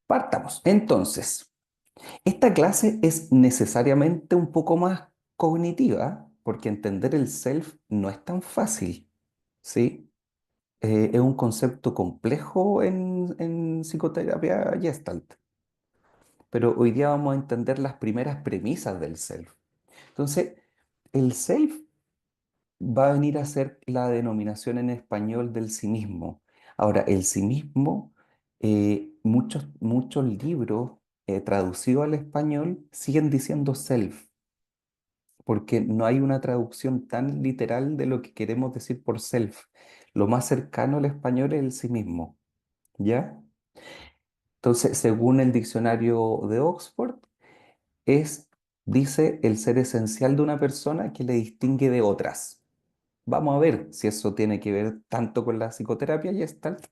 Partamos. Entonces, esta clase es necesariamente un poco más cognitiva, porque entender el self no es tan fácil, ¿sí? Es un concepto complejo en psicoterapia Gestalt, pero hoy día vamos a entender las primeras premisas del self. Entonces, el self va a venir a ser la denominación en español del sí mismo. Ahora, el sí mismo, muchos libros traducidos al español siguen diciendo self, porque no hay una traducción tan literal de lo que queremos decir por self. Lo más cercano al español es el sí mismo, ¿ya? Entonces, según el diccionario de Oxford, es, dice, el ser esencial de una persona que le distingue de otras. Vamos a ver si eso tiene que ver tanto con la psicoterapia Gestalt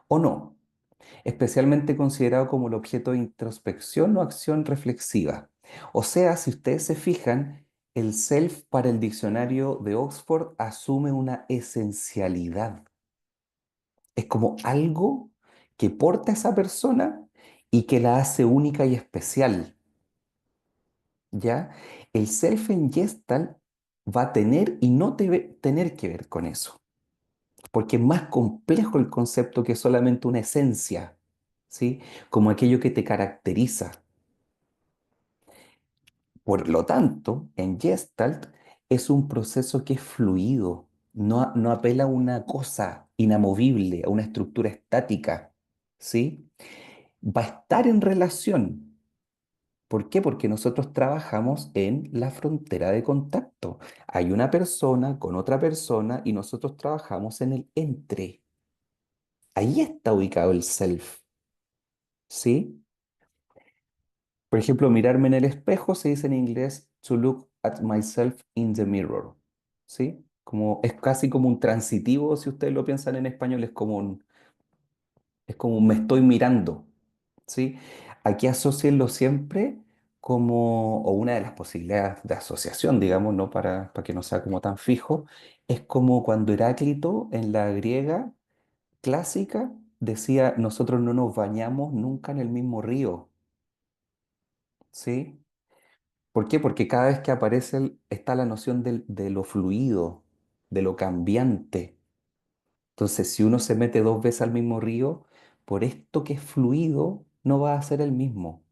o no, especialmente considerado como el objeto de introspección o acción reflexiva. O sea, si ustedes se fijan, el self para el diccionario de Oxford asume una esencialidad. Es como algo que porta a esa persona y que la hace única y especial, ¿ya? El self en Gestalt va a tener y no debe tener que ver con eso, porque es más complejo el concepto que solamente una esencia, ¿sí? Como aquello que te caracteriza. Por lo tanto, en Gestalt es un proceso que es fluido, no apela a una cosa inamovible, a una estructura estática, ¿sí? Va a estar en relación. ¿Por qué? Porque nosotros trabajamos en la frontera de contacto. Hay una persona con otra persona y nosotros trabajamos en el entre. Ahí está ubicado el self, ¿sí? Por ejemplo, mirarme en el espejo se dice en inglés to look at myself in the mirror, ¿sí? Como, es casi como un transitivo, si ustedes lo piensan en español, es como me estoy mirando, ¿sí? Aquí asocienlo siempre como, o una de las posibilidades de asociación, digamos, ¿no? Para que no sea como tan fijo, es como cuando Heráclito en la griega clásica decía, nosotros no nos bañamos nunca en el mismo río, ¿sí? ¿Por qué? Porque cada vez que aparece está la noción de lo fluido, de lo cambiante. Entonces, si uno se mete dos veces al mismo río, por esto que es fluido, no va a ser el mismo.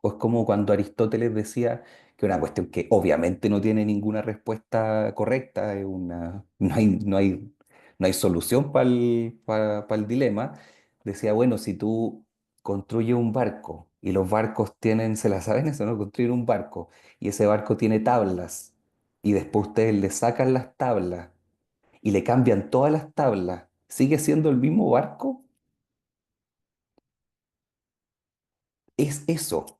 O es como cuando Aristóteles decía que una cuestión que obviamente no tiene ninguna respuesta correcta, no hay solución para el dilema. Decía, bueno, si tú construyes un barco y los barcos tienen, se la saben eso, ¿no? Construir un barco y ese barco tiene tablas y después ustedes le sacan las tablas y le cambian todas las tablas, ¿sigue siendo el mismo barco? Es eso.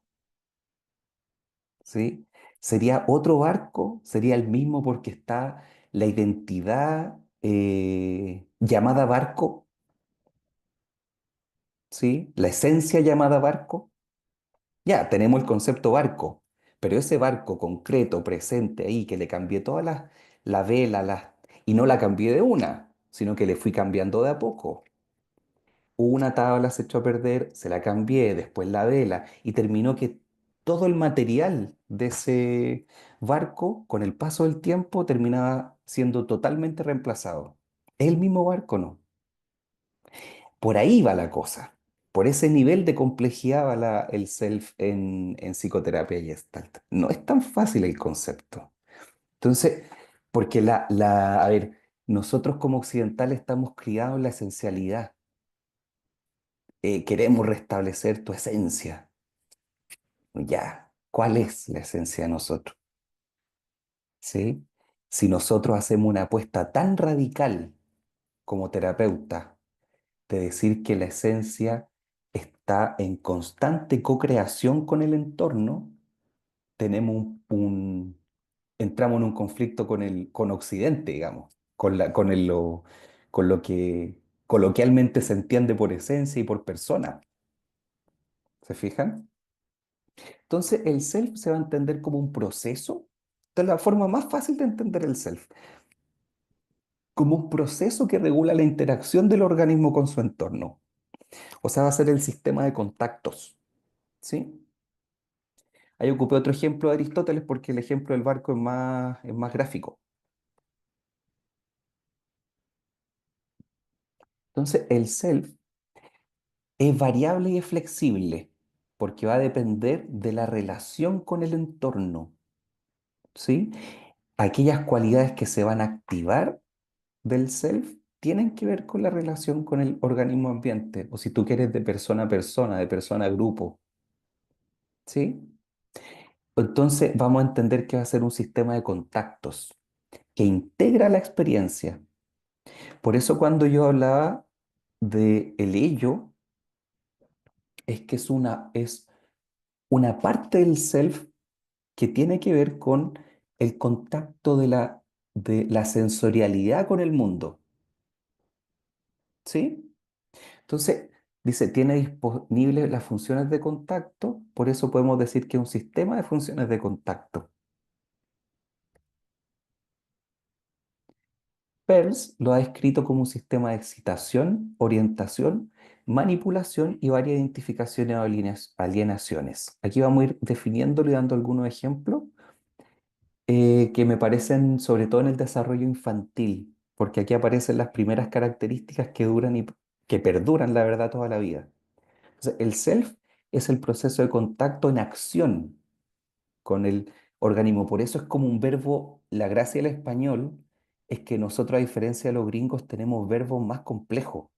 ¿Sí? Sería otro barco, sería el mismo porque está la identidad llamada barco, ¿sí? La esencia llamada barco. Ya, tenemos el concepto barco, pero ese barco concreto, presente ahí, que le cambié toda la vela, y no la cambié de una, sino que le fui cambiando de a poco. Una tabla se echó a perder, se la cambié, después la vela, y terminó que todo el material de ese barco, con el paso del tiempo, terminaba siendo totalmente reemplazado. ¿Es el mismo barco? No. Por ahí va la cosa. Por ese nivel de complejidad va el self en psicoterapia y Gestalt. No es tan fácil el concepto. Entonces, porque a ver, nosotros como occidentales estamos criados en la esencialidad. Queremos restablecer tu esencia. Ya, ¿cuál es la esencia de nosotros? ¿Sí? Si nosotros hacemos una apuesta tan radical como terapeuta de decir que la esencia está en constante co-creación con el entorno, tenemos entramos en un conflicto con Occidente, digamos, con lo que coloquialmente se entiende por esencia y por persona. ¿Se fijan? Entonces, el self se va a entender como un proceso. Esta es la forma más fácil de entender el self, como un proceso que regula la interacción del organismo con su entorno. O sea, va a ser el sistema de contactos, ¿sí? Ahí ocupé otro ejemplo de Aristóteles porque el ejemplo del barco es más gráfico. Entonces, el self es variable y es flexible porque va a depender de la relación con el entorno, ¿sí? Aquellas cualidades que se van a activar del self tienen que ver con la relación con el organismo ambiente, o si tú quieres de persona a persona, de persona a grupo, ¿sí? Entonces vamos a entender que va a ser un sistema de contactos que integra la experiencia. Por eso cuando yo hablaba de el ello, es que es una parte del self que tiene que ver con el contacto de la sensorialidad con el mundo, ¿sí? Entonces, dice, tiene disponibles las funciones de contacto, por eso podemos decir que es un sistema de funciones de contacto. Peirce lo ha descrito como un sistema de excitación, orientación, manipulación y varias identificaciones o alienaciones. Aquí vamos a ir definiéndolo y dando algunos ejemplos que me parecen sobre todo en el desarrollo infantil, porque aquí aparecen las primeras características que duran y que perduran, la verdad, toda la vida. Entonces, el self es el proceso de contacto en acción con el organismo. Por eso es como un verbo, la gracia del español es que nosotros, a diferencia de los gringos, tenemos verbos más complejos.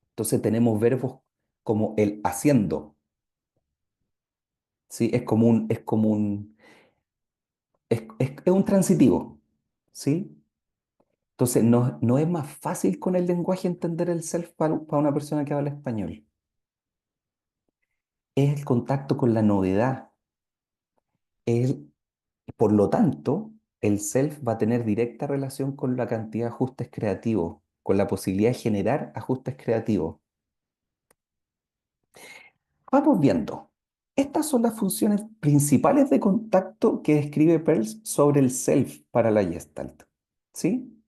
Entonces tenemos verbos como el haciendo, ¿sí? Es un transitivo, ¿sí? Entonces no es más fácil con el lenguaje entender el self para una persona que habla español. Es el contacto con la novedad. Es Por lo tanto, el self va a tener directa relación con la cantidad de ajustes creativos, con la posibilidad de generar ajustes creativos. Vamos viendo. Estas son las funciones principales de contacto que describe Peirce sobre el self para la Gestalt. ¿Sí?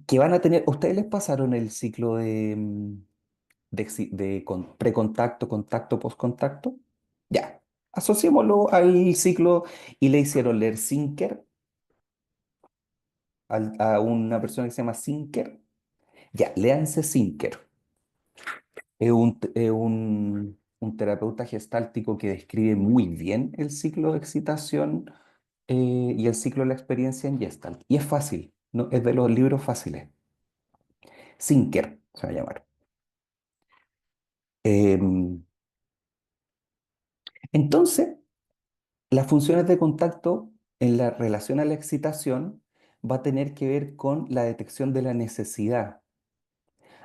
Que van a tener, ¿ustedes les pasaron el ciclo de precontacto, contacto, postcontacto? Ya. Asociémoslo al ciclo y le hicieron leer Zinker a una persona que se llama Zinker. Ya, léanse Zinker. Un terapeuta gestáltico que describe muy bien el ciclo de excitación y el ciclo de la experiencia en Gestalt. Y es fácil, ¿no? Es de los libros fáciles. Zinker se va a llamar. Em, entonces, las funciones de contacto en la relación a la excitación va a tener que ver con la detección de la necesidad.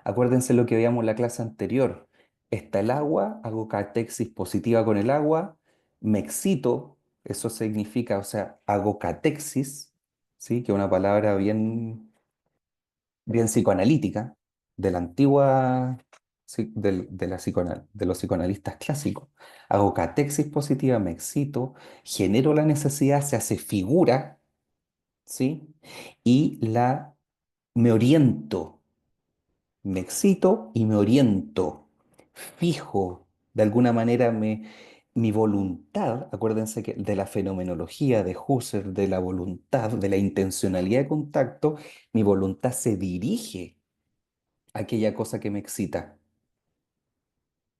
Acuérdense lo que veíamos en la clase anterior. Está el agua, hago catexis positiva con el agua, me excito, eso significa, o sea, hago catexis, ¿sí? Que es una palabra bien psicoanalítica, de la antigua, de los psicoanalistas clásicos. Hago catexis positiva, me excito, genero la necesidad, se hace figura, ¿sí? Y me oriento. Me excito y me oriento, fijo, de alguna manera mi voluntad, acuérdense que de la fenomenología de Husserl, de la voluntad, de la intencionalidad de contacto, mi voluntad se dirige a aquella cosa que me excita,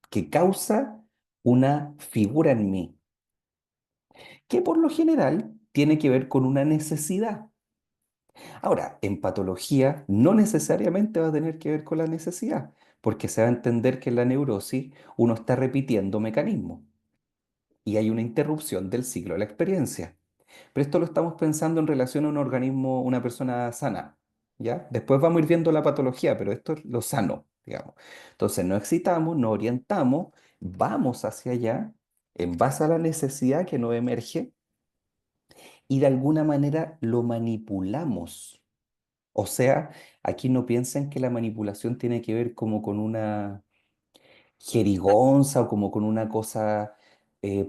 que causa una figura en mí, que por lo general tiene que ver con una necesidad. Ahora, en patología no necesariamente va a tener que ver con la necesidad, porque se va a entender que en la neurosis uno está repitiendo mecanismos y hay una interrupción del ciclo de la experiencia. Pero esto lo estamos pensando en relación a un organismo, una persona sana, ¿ya? Después vamos a ir viendo la patología, pero esto es lo sano, digamos. Entonces, nos excitamos, nos orientamos, vamos hacia allá en base a la necesidad que nos emerge y de alguna manera lo manipulamos. O sea, aquí no piensen que la manipulación tiene que ver como con una jerigonza o como con una cosa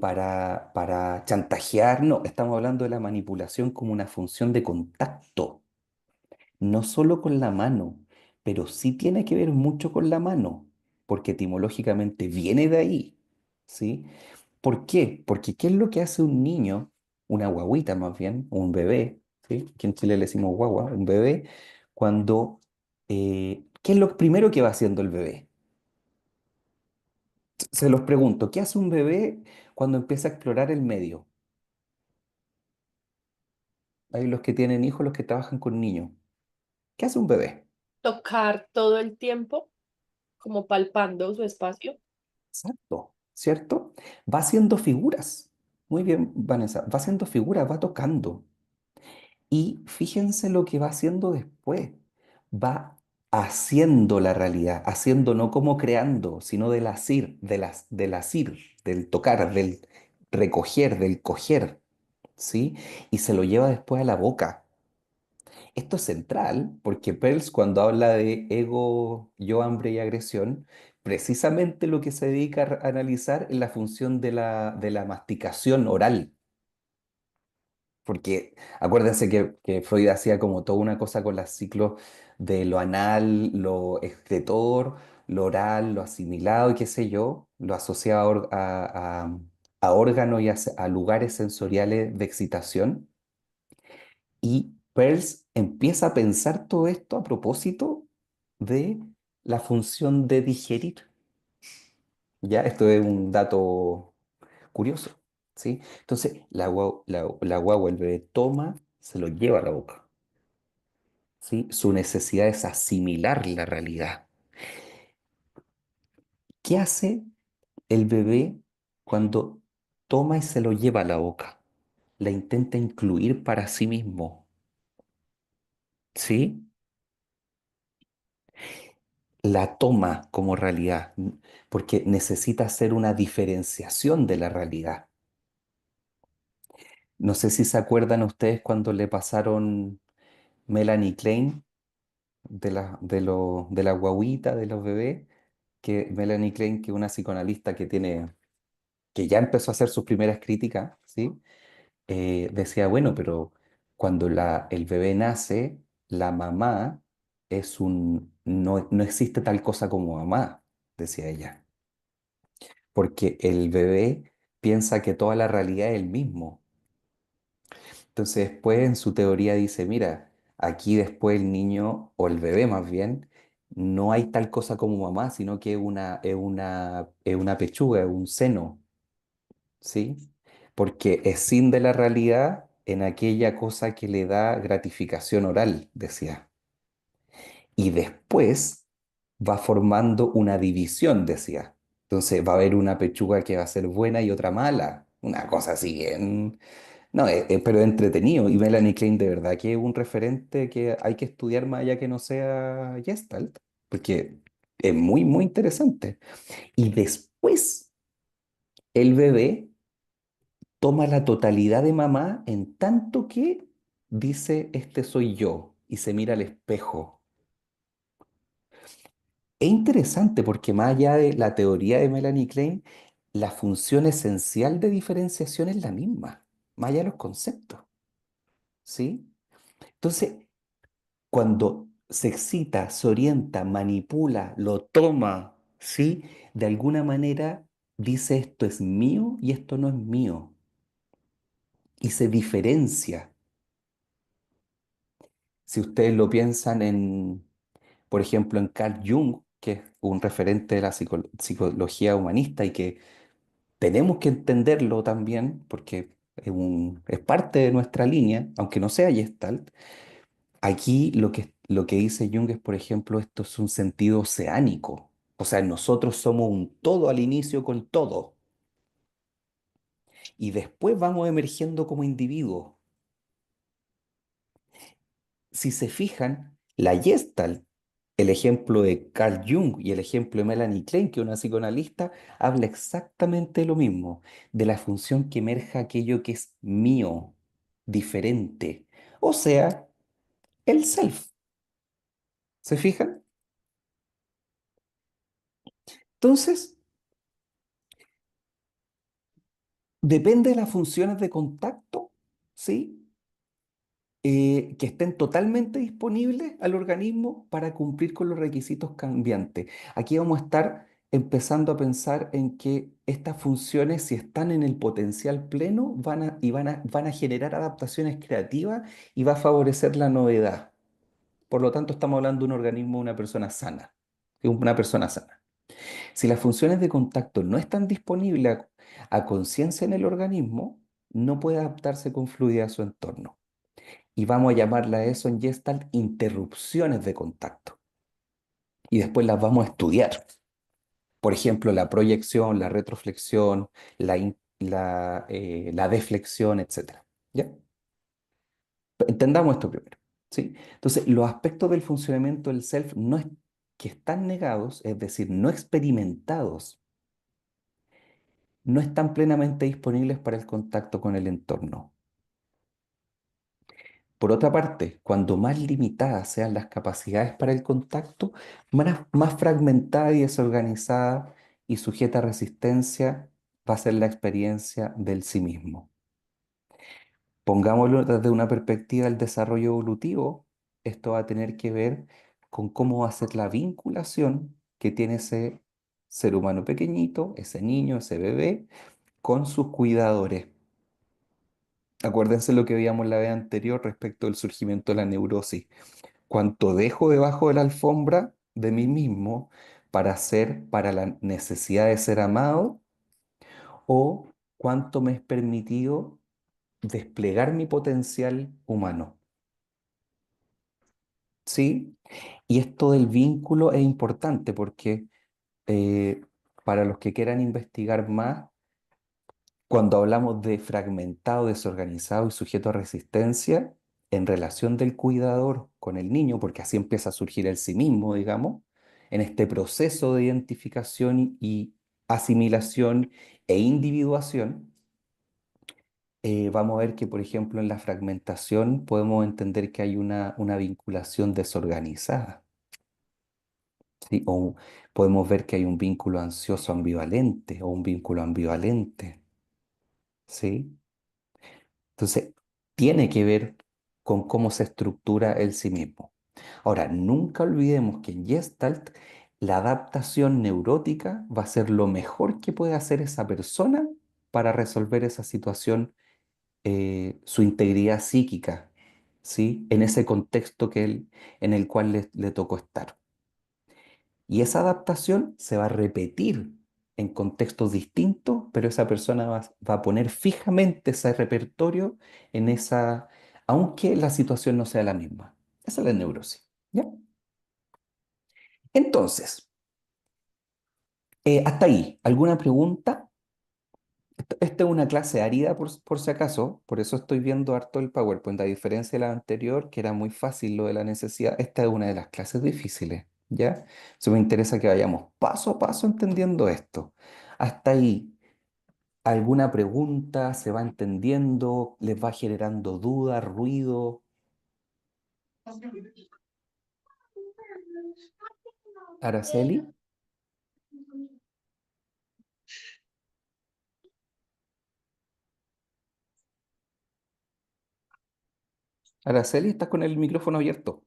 para chantajear. No, estamos hablando de la manipulación como una función de contacto, no solo con la mano. pero sí tiene que ver mucho con la mano, porque etimológicamente viene de ahí, ¿sí? ¿Por qué? Porque ¿qué es lo que hace un niño, una guagüita más bien, un bebé, ¿sí? Aquí en Chile le decimos guagua, un bebé, cuando, ¿qué es lo primero que va haciendo el bebé? Se los pregunto, ¿qué hace un bebé cuando empieza a explorar el medio? Hay los que tienen hijos, los que trabajan con niños. ¿Qué hace un bebé? Tocar todo el tiempo, como palpando su espacio. Exacto, ¿cierto? Va haciendo figuras. Muy bien, Vanessa, va haciendo figuras, va tocando. Y fíjense lo que va haciendo después. Va haciendo la realidad, haciendo no como creando, sino del asir, del asir, del tocar, del recoger, del coger, ¿sí? Y se lo lleva después a la boca. Esto es central porque Peirce cuando habla de ego, yo, hambre y agresión, precisamente lo que se dedica a analizar es la función de la masticación oral. Porque acuérdense que Freud hacía como toda una cosa con los ciclos de lo anal, lo excretor, lo oral, lo asimilado y qué sé yo, lo asociaba a órganos y a lugares sensoriales de excitación. Y Peirce empieza a pensar todo esto a propósito de la función de digerir. Ya, esto es un dato curioso, ¿sí? Entonces, la guagua, el bebé toma, se lo lleva a la boca, ¿sí? Su necesidad es asimilar la realidad. ¿Qué hace el bebé cuando toma y se lo lleva a la boca? La intenta incluir para sí mismo, ¿sí? La toma como realidad, porque necesita hacer una diferenciación de la realidad. No sé si se acuerdan ustedes cuando le pasaron Melanie Klein de la guagüita, de los bebés, que Melanie Klein, que es una psicoanalista que ya empezó a hacer sus primeras críticas, ¿sí? Decía, bueno, pero cuando el bebé nace, la mamá no existe tal cosa como mamá, decía ella, porque el bebé piensa que toda la realidad es el mismo. Entonces después en su teoría dice, mira, aquí después el niño, o el bebé más bien, no hay tal cosa como mamá, sino que es una pechuga, es un seno, ¿sí? Porque es sin de la realidad en aquella cosa que le da gratificación oral, decía. Y después va formando una división, decía. Entonces va a haber una pechuga que va a ser buena y otra mala. Una cosa así bien. No, pero entretenido. Y Melanie Klein de verdad que es un referente que hay que estudiar más allá que no sea Gestalt, porque es muy, muy interesante. Y después el bebé toma la totalidad de mamá en tanto que dice, este soy yo, y se mira al espejo. Es interesante porque más allá de la teoría de Melanie Klein, la función esencial de diferenciación es la misma, más allá de los conceptos, ¿sí? Entonces, cuando se excita, se orienta, manipula, lo toma, ¿sí? De alguna manera dice esto es mío y esto no es mío, y se diferencia. Si ustedes lo piensan por ejemplo, en Carl Jung, que es un referente de la psicología humanista y que tenemos que entenderlo también, porque es parte de nuestra línea, aunque no sea Gestalt. Aquí lo que dice Jung es, por ejemplo, esto es un sentido oceánico. O sea, nosotros somos un todo al inicio con todo y después vamos emergiendo como individuos. Si se fijan, la Gestalt, el ejemplo de Carl Jung y el ejemplo de Melanie Klein, que es una psicoanalista, habla exactamente de lo mismo, de la función que emerja aquello que es mío, diferente, o sea, el self. ¿Se fijan? Entonces, depende de las funciones de contacto, ¿sí? que estén totalmente disponibles al organismo para cumplir con los requisitos cambiantes. Aquí vamos a estar empezando a pensar en que estas funciones, si están en el potencial pleno, van a generar adaptaciones creativas y va a favorecer la novedad. Por lo tanto, estamos hablando de un organismo, de una persona sana, de una persona sana. Si las funciones de contacto no están disponibles a conciencia en el organismo, no puede adaptarse con fluidez a su entorno. Y vamos a llamarla a eso en Gestalt interrupciones de contacto. Y después las vamos a estudiar. Por ejemplo, la proyección, la retroflexión, la deflexión, etcétera. ¿Ya? Entendamos esto primero. ¿Sí? Entonces, los aspectos del funcionamiento del self no es, que están negados, es decir, no experimentados, no están plenamente disponibles para el contacto con el entorno. Por otra parte, cuando más limitadas sean las capacidades para el contacto, más fragmentada y desorganizada y sujeta a resistencia va a ser la experiencia del sí mismo. Pongámoslo desde una perspectiva del desarrollo evolutivo, esto va a tener que ver con cómo va a ser la vinculación que tiene ese ser humano pequeñito, ese niño, ese bebé, con sus cuidadores. Acuérdense lo que veíamos la vez anterior respecto del surgimiento de la neurosis. Cuánto dejo debajo de la alfombra de mí mismo para hacer, para la necesidad de ser amado, o cuánto me es permitido desplegar mi potencial humano. ¿Sí? Y esto del vínculo es importante porque eh, para los que quieran investigar más, cuando hablamos de fragmentado, desorganizado y sujeto a resistencia, en relación del cuidador con el niño, porque así empieza a surgir el sí mismo, digamos, en este proceso de identificación y asimilación e individuación, vamos a ver que, por ejemplo, en la fragmentación podemos entender que hay una vinculación desorganizada, ¿sí? O podemos ver que hay un vínculo ansioso ambivalente o un vínculo ambivalente, ¿sí? Entonces, tiene que ver con cómo se estructura el sí mismo. Ahora, nunca olvidemos que en Gestalt la adaptación neurótica va a ser lo mejor que puede hacer esa persona para resolver esa situación, su integridad psíquica, ¿sí? En ese contexto en el cual le tocó estar. Y esa adaptación se va a repetir en contextos distintos, pero esa persona va a poner fijamente ese repertorio en esa, aunque la situación no sea la misma. Esa es la neurosis. ¿Ya? Entonces, hasta ahí, ¿alguna pregunta? Esta es una clase árida por si acaso, por eso estoy viendo harto el PowerPoint, a diferencia de la anterior, que era muy fácil lo de la necesidad, esta es una de las clases difíciles, ¿ya? Eso me interesa que vayamos paso a paso entendiendo esto. Hasta ahí, ¿alguna pregunta? ¿Se va entendiendo? ¿Les va generando duda, ruido? ¿Araceli? ¿Araceli, estás con el micrófono abierto?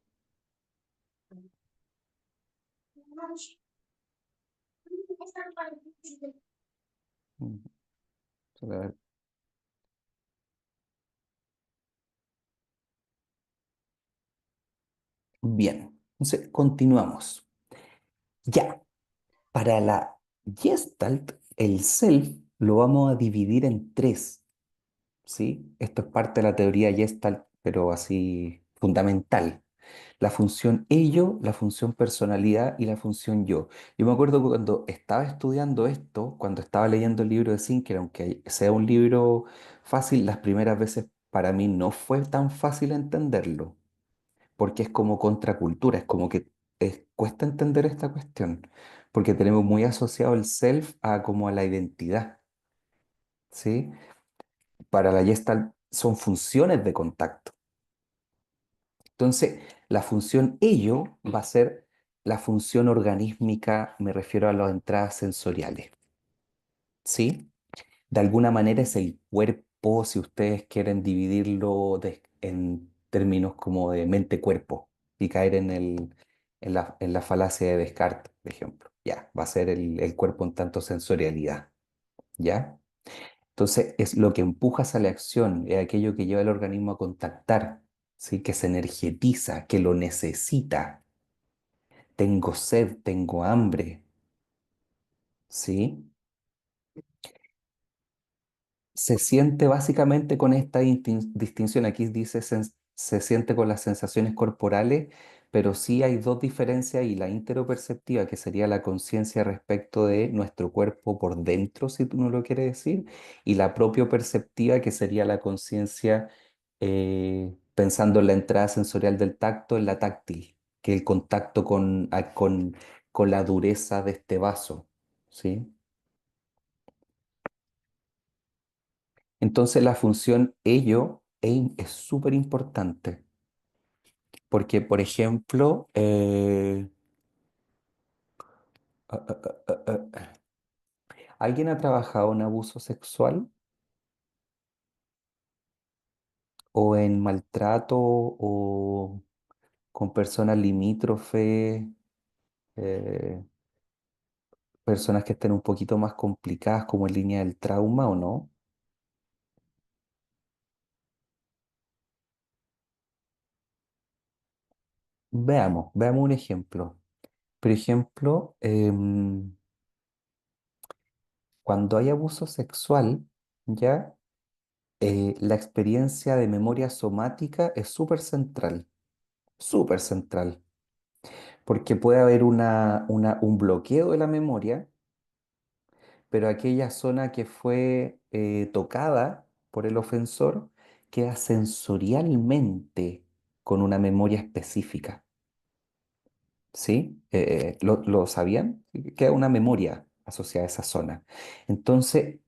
Mm, a ver. Bien, entonces continuamos. Ya. Para la Gestalt, el self lo vamos a dividir en tres, ¿sí? Esto es parte de la teoría Gestalt, pero así fundamental. La función ello, la función personalidad y la función yo. Yo me acuerdo que cuando estaba estudiando esto, cuando estaba leyendo el libro de Sinker, aunque sea un libro fácil, las primeras veces para mí no fue tan fácil entenderlo porque es como contracultura, es como que cuesta entender esta cuestión, porque tenemos muy asociado el self a como a la identidad, ¿sí? Para la Gestalt son funciones de contacto. Entonces, la función ello va a ser la función organísmica, me refiero a las entradas sensoriales, ¿sí? De alguna manera es el cuerpo, si ustedes quieren dividirlo en términos como de mente-cuerpo y caer en la falacia de Descartes, por ejemplo. Ya, va a ser el cuerpo en tanto sensorialidad, ¿ya? Entonces, es lo que empujas a la acción, es aquello que lleva al organismo a contactar, ¿sí? Que se energetiza, que lo necesita. Tengo sed, tengo hambre, ¿sí? Se siente básicamente con esta distinción. Aquí dice se siente con las sensaciones corporales, pero sí hay dos diferencias y la interoperceptiva, que sería la conciencia respecto de nuestro cuerpo por dentro, si tú no lo quieres decir, y la propioperceptiva, que sería la conciencia pensando en la entrada sensorial del tacto, en la táctil, que el contacto con la dureza de este vaso, ¿sí? Entonces la función ello es súper importante porque, por ejemplo, ah, ah, ah, ¿alguien ha trabajado en abuso sexual o en maltrato o con personas limítrofes, eh, personas que estén un poquito más complicadas como en línea del trauma o no? Veamos un ejemplo. Por ejemplo, cuando hay abuso sexual, ¿ya? La experiencia de memoria somática es súper central, porque puede haber un bloqueo de la memoria, pero aquella zona que fue tocada por el ofensor queda sensorialmente con una memoria específica, ¿sí? ¿Lo sabían? Queda una memoria asociada a esa zona. Entonces,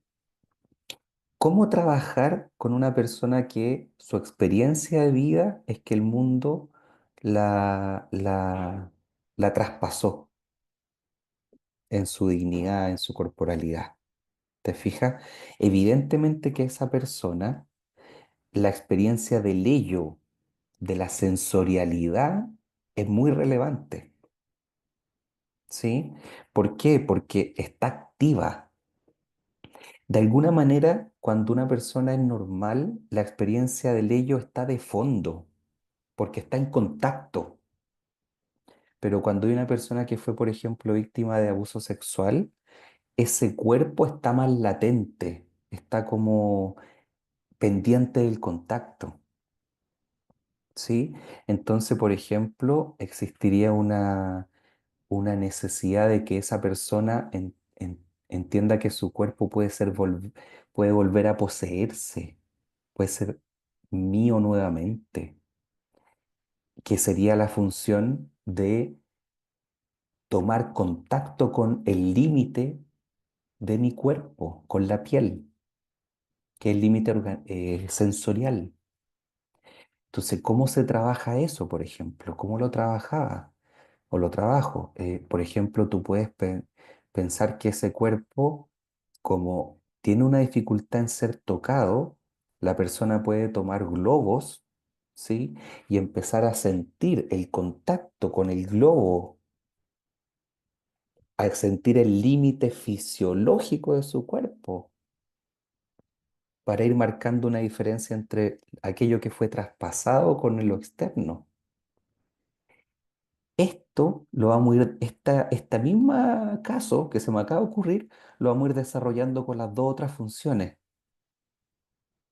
¿cómo trabajar con una persona que su experiencia de vida es que el mundo la, la, la traspasó en su dignidad, en su corporalidad? ¿Te fijas? Evidentemente que esa persona, la experiencia del ello, de la sensorialidad, es muy relevante, ¿sí? ¿Por qué? Porque está activa. De alguna manera, cuando una persona es normal, la experiencia del ello está de fondo, porque está en contacto. Pero cuando hay una persona que fue, por ejemplo, víctima de abuso sexual, ese cuerpo está más latente, está como pendiente del contacto, ¿sí? Entonces, por ejemplo, existiría una necesidad de que esa persona entienda que su cuerpo puede volver a poseerse, puede ser mío nuevamente, que sería la función de tomar contacto con el límite de mi cuerpo, con la piel, que es el límite sensorial. Entonces, ¿cómo se trabaja eso, por ejemplo? ¿Cómo lo trabajaba o lo trabajo? Por ejemplo, tú puedes pensar que ese cuerpo, como tiene una dificultad en ser tocado, la persona puede tomar globos, ¿sí? Y empezar a sentir el contacto con el globo, a sentir el límite fisiológico de su cuerpo, para ir marcando una diferencia entre aquello que fue traspasado con lo externo. Esto lo vamos a ir, esta misma caso que se me acaba de ocurrir, lo vamos a ir desarrollando con las dos otras funciones,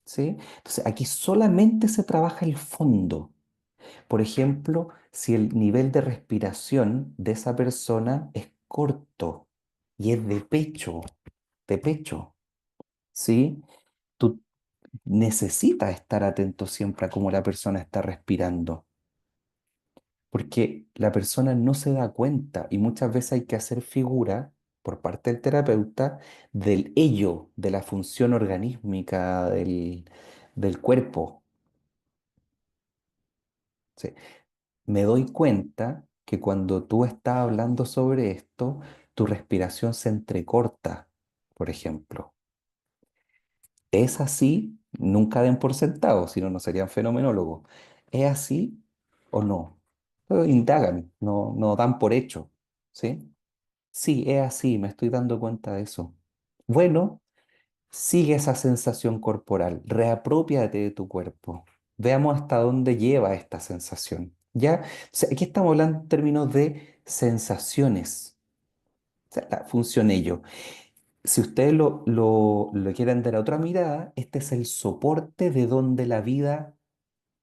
¿sí? Entonces, aquí solamente se trabaja el fondo. Por ejemplo, si el nivel de respiración de esa persona es corto y es de pecho, ¿sí? Tú necesitas estar atento siempre a cómo la persona está respirando, porque la persona no se da cuenta y muchas veces hay que hacer figura por parte del terapeuta del ello, de la función organísmica del cuerpo. Sí. Me doy cuenta que cuando tú estás hablando sobre esto, tu respiración se entrecorta, por ejemplo. Es así, nunca den por sentado, si no, no serían fenomenólogos. ¿Es así o no? Pero indagan, no dan por hecho, ¿sí? Sí, es así, me estoy dando cuenta de eso. Bueno, sigue esa sensación corporal, reaprópiate de tu cuerpo. Veamos hasta dónde lleva esta sensación. ¿Ya? O sea, aquí estamos hablando en términos de sensaciones, o sea, la función ello. Si ustedes lo quieren dar a otra mirada, este es el soporte de donde la vida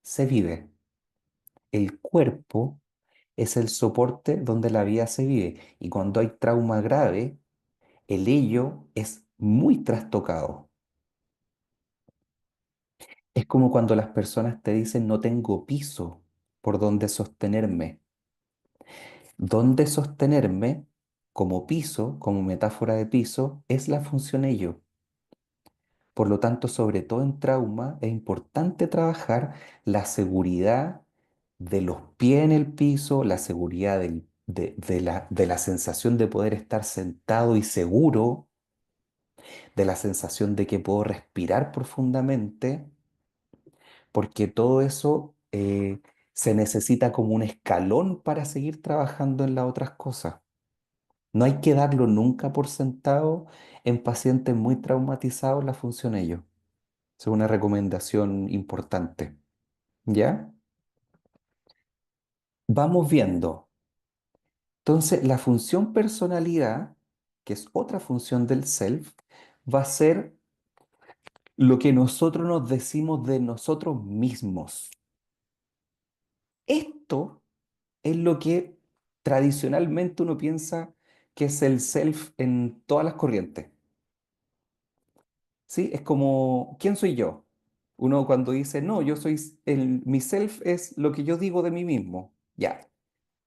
se vive. El cuerpo es el soporte donde la vida se vive. Y cuando hay trauma grave, el ello es muy trastocado. Es como cuando las personas te dicen no tengo piso por donde sostenerme. Donde sostenerme como piso, como metáfora de piso, es la función ello. Por lo tanto, sobre todo en trauma, es importante trabajar la seguridad de los pies en el piso, la seguridad de la sensación de poder estar sentado y seguro, de la sensación de que puedo respirar profundamente, porque todo eso se necesita como un escalón para seguir trabajando en las otras cosas. No hay que darlo nunca por sentado en pacientes muy traumatizados la función ello. Es una recomendación importante. ¿Ya? Vamos viendo. Entonces, la función personalidad, que es otra función del self, va a ser lo que nosotros nos decimos de nosotros mismos. Esto es lo que tradicionalmente uno piensa que es el self en todas las corrientes. ¿Sí? Es como, ¿quién soy yo? Uno cuando dice, no, mi self es lo que yo digo de mí mismo. Ya,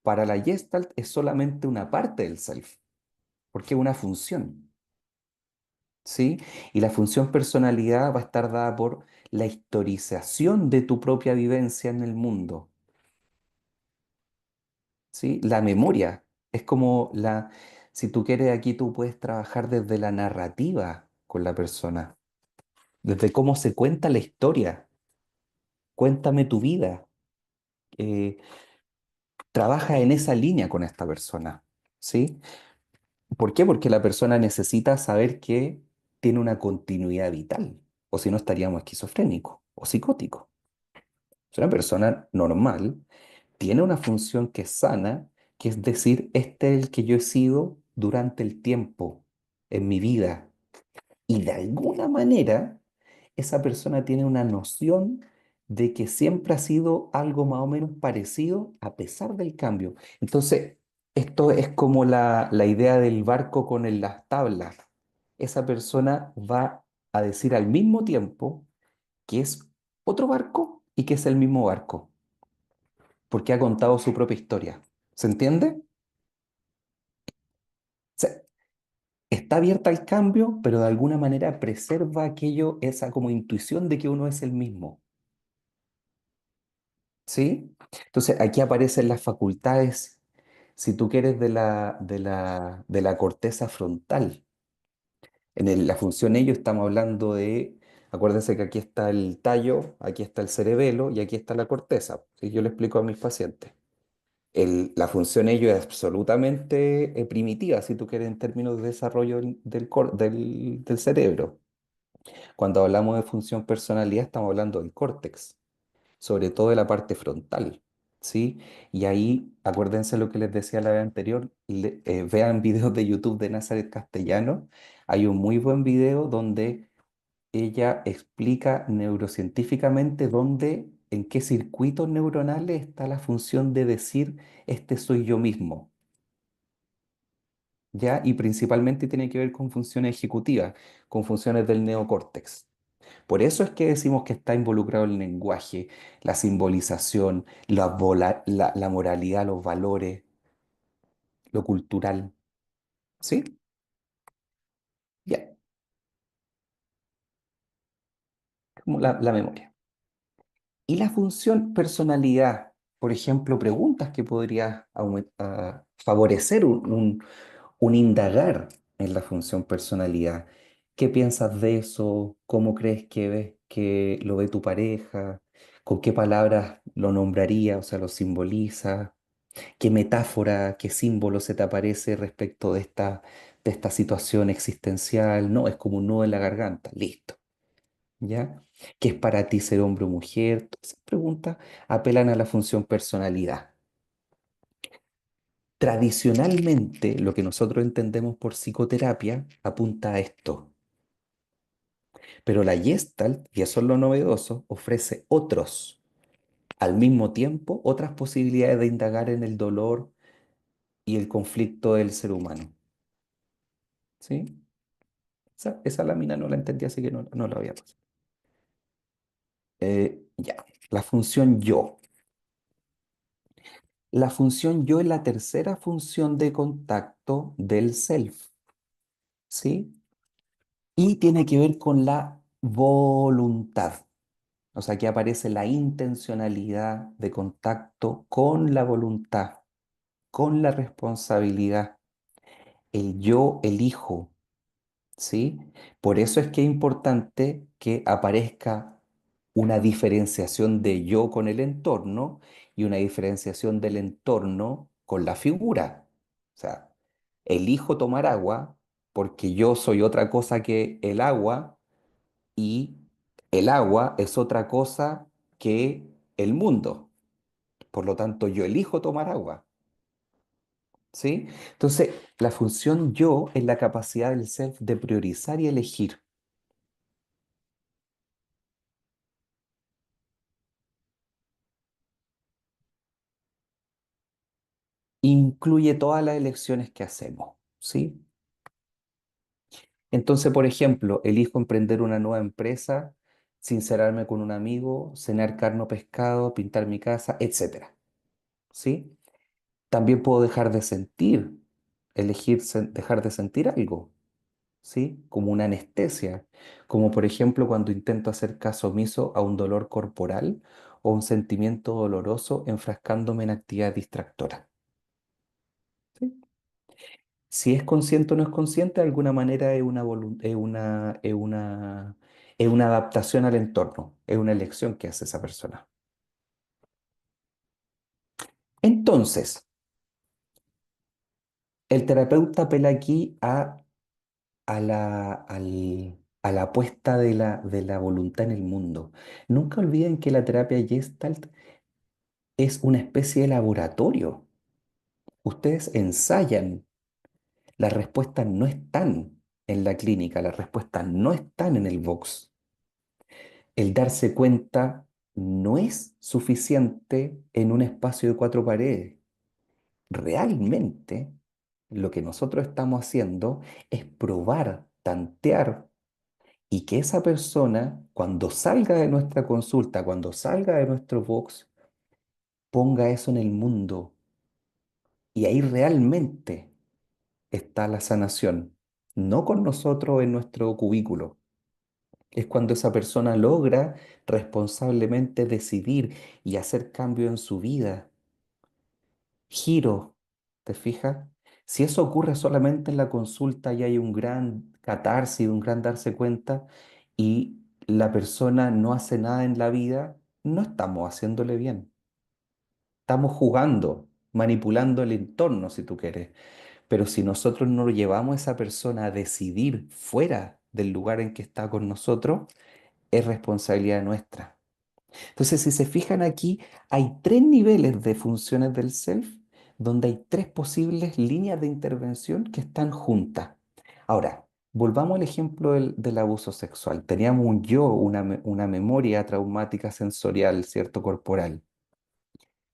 para la Gestalt es solamente una parte del self, porque es una función, ¿sí? Y la función personalidad va a estar dada por la historización de tu propia vivencia en el mundo, ¿sí? La memoria es como si tú quieres aquí tú puedes trabajar desde la narrativa con la persona, desde cómo se cuenta la historia. Cuéntame tu vida. eh, Trabaja en esa línea con esta persona, ¿sí? ¿Por qué? Porque la persona necesita saber que tiene una continuidad vital, o si no estaríamos esquizofrénicos o psicóticos. Si una persona normal tiene una función que es sana, que es decir, este es el que yo he sido durante el tiempo en mi vida. Y de alguna manera, esa persona tiene una noción de que siempre ha sido algo más o menos parecido a pesar del cambio. Entonces, esto es como la idea del barco con las tablas. Esa persona va a decir al mismo tiempo que es otro barco y que es el mismo barco, porque ha contado su propia historia. ¿Se entiende? O sea, está abierta al cambio, pero de alguna manera preserva aquello, esa como intuición de que uno es el mismo. ¿Sí? Entonces aquí aparecen las facultades, si tú quieres, de la corteza frontal. La función ello estamos hablando acuérdense que aquí está el tallo, aquí está el cerebelo y aquí está la corteza. ¿Sí? Yo le explico a mis pacientes. La función ello es absolutamente primitiva, si tú quieres, en términos de desarrollo del cerebro. Cuando hablamos de función personalidad, estamos hablando del córtex, sobre todo de la parte frontal, ¿sí? Y ahí, acuérdense lo que les decía la vez anterior, vean videos de YouTube de Nazaret Castellano. Hay un muy buen video donde ella explica neurocientíficamente en qué circuitos neuronales está la función de decir, este soy yo mismo, ¿ya? Y principalmente tiene que ver con funciones ejecutivas, con funciones del neocórtex. Por eso es que decimos que está involucrado el lenguaje, la simbolización, la moralidad, los valores, lo cultural. ¿Sí? Ya, como la memoria. Y la función personalidad, por ejemplo, preguntas que podría favorecer un indagar en la función personalidad. ¿Qué piensas de eso? ¿Cómo crees que ves que lo ve tu pareja? ¿Con qué palabras lo nombraría, o sea, lo simboliza? ¿Qué metáfora, qué símbolo se te aparece respecto de esta situación existencial? No, es como un nudo en la garganta, listo, ¿ya? ¿Qué es para ti ser hombre o mujer? Todas esas preguntas apelan a la función personalidad. Tradicionalmente, lo que nosotros entendemos por psicoterapia apunta a esto, pero la Gestalt, y eso es lo novedoso, ofrece otros, al mismo tiempo, otras posibilidades de indagar en el dolor y el conflicto del ser humano. ¿Sí? Esa lámina no la entendí, así que no la voy a pasar. Ya, la función yo. La función yo es la tercera función de contacto del self, ¿sí? Y tiene que ver con la voluntad. O sea, aquí aparece la intencionalidad de contacto con la voluntad, con la responsabilidad. El yo elijo, ¿sí? Por eso es que es importante que aparezca una diferenciación de yo con el entorno y una diferenciación del entorno con la figura. O sea, elijo tomar agua porque yo soy otra cosa que el agua y el agua es otra cosa que el mundo. Por lo tanto, yo elijo tomar agua, ¿sí? Entonces, la función yo es la capacidad del self de priorizar y elegir. Incluye todas las elecciones que hacemos, ¿sí? Entonces, por ejemplo, elijo emprender una nueva empresa, sincerarme con un amigo, cenar carne o pescado, pintar mi casa, etcétera, ¿sí? También puedo dejar de sentir, elegir dejar de sentir algo, ¿sí? Como una anestesia, como por ejemplo cuando intento hacer caso omiso a un dolor corporal o un sentimiento doloroso enfrascándome en actividad distractora. ¿Sí? Si es consciente o no es consciente, de alguna manera es una adaptación al entorno, es una elección que hace esa persona. Entonces, el terapeuta apela aquí a la puesta de la voluntad en el mundo. Nunca olviden que la terapia Gestalt es una especie de laboratorio. Ustedes ensayan, las respuestas no están en la clínica, las respuestas no están en el box. El darse cuenta no es suficiente en un espacio de cuatro paredes. Realmente, lo que nosotros estamos haciendo es probar, tantear y que esa persona, cuando salga de nuestra consulta, cuando salga de nuestro box, ponga eso en el mundo. Y ahí realmente está la sanación, no con nosotros en nuestro cubículo. Es cuando esa persona logra responsablemente decidir y hacer cambio en su vida. Giro, ¿te fijas? Si eso ocurre solamente en la consulta y hay un gran catarsis, un gran darse cuenta y la persona no hace nada en la vida, no estamos haciéndole bien. Estamos jugando, manipulando el entorno, si tú quieres. Pero si nosotros no lo llevamos a esa persona a decidir fuera del lugar en que está con nosotros, es responsabilidad nuestra. Entonces, si se fijan aquí, hay tres niveles de funciones del self, donde hay tres posibles líneas de intervención que están juntas. Ahora, volvamos al ejemplo del abuso sexual. Teníamos un yo, una memoria traumática sensorial, ¿cierto? Corporal.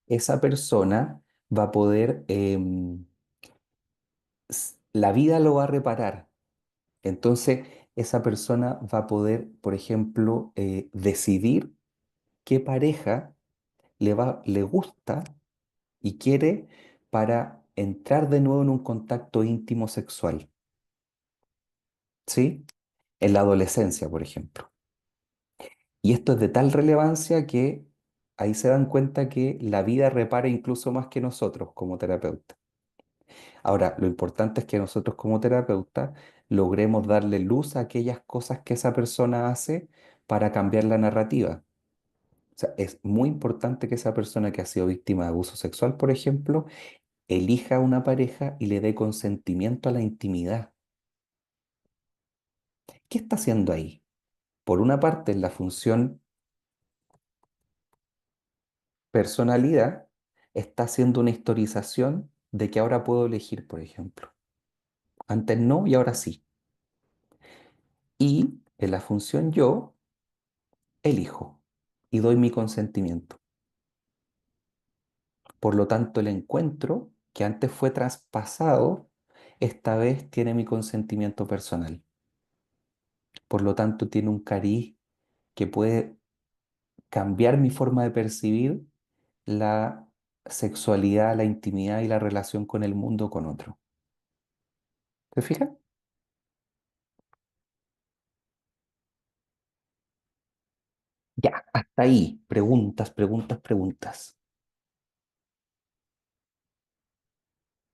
Esa persona va a poder, la vida lo va a reparar. Entonces, esa persona va a poder, por ejemplo, decidir qué pareja le gusta y quiere para entrar de nuevo en un contacto íntimo sexual, ¿sí? En la adolescencia, por ejemplo. Y esto es de tal relevancia que ahí se dan cuenta que la vida repara incluso más que nosotros como terapeutas. Ahora, lo importante es que nosotros como terapeutas logremos darle luz a aquellas cosas que esa persona hace para cambiar la narrativa. O sea, es muy importante que esa persona que ha sido víctima de abuso sexual, por ejemplo, elija una pareja y le dé consentimiento a la intimidad. ¿Qué está haciendo ahí? Por una parte, en la función personalidad, está haciendo una historización de que ahora puedo elegir, por ejemplo. Antes no y ahora sí. Y en la función yo, elijo y doy mi consentimiento. Por lo tanto, el encuentro que antes fue traspasado, esta vez tiene mi consentimiento personal. Por lo tanto, tiene un cariz que puede cambiar mi forma de percibir la sexualidad, la intimidad y la relación con el mundo con otro. ¿Te fijas? Ya, hasta ahí. Preguntas, preguntas, preguntas.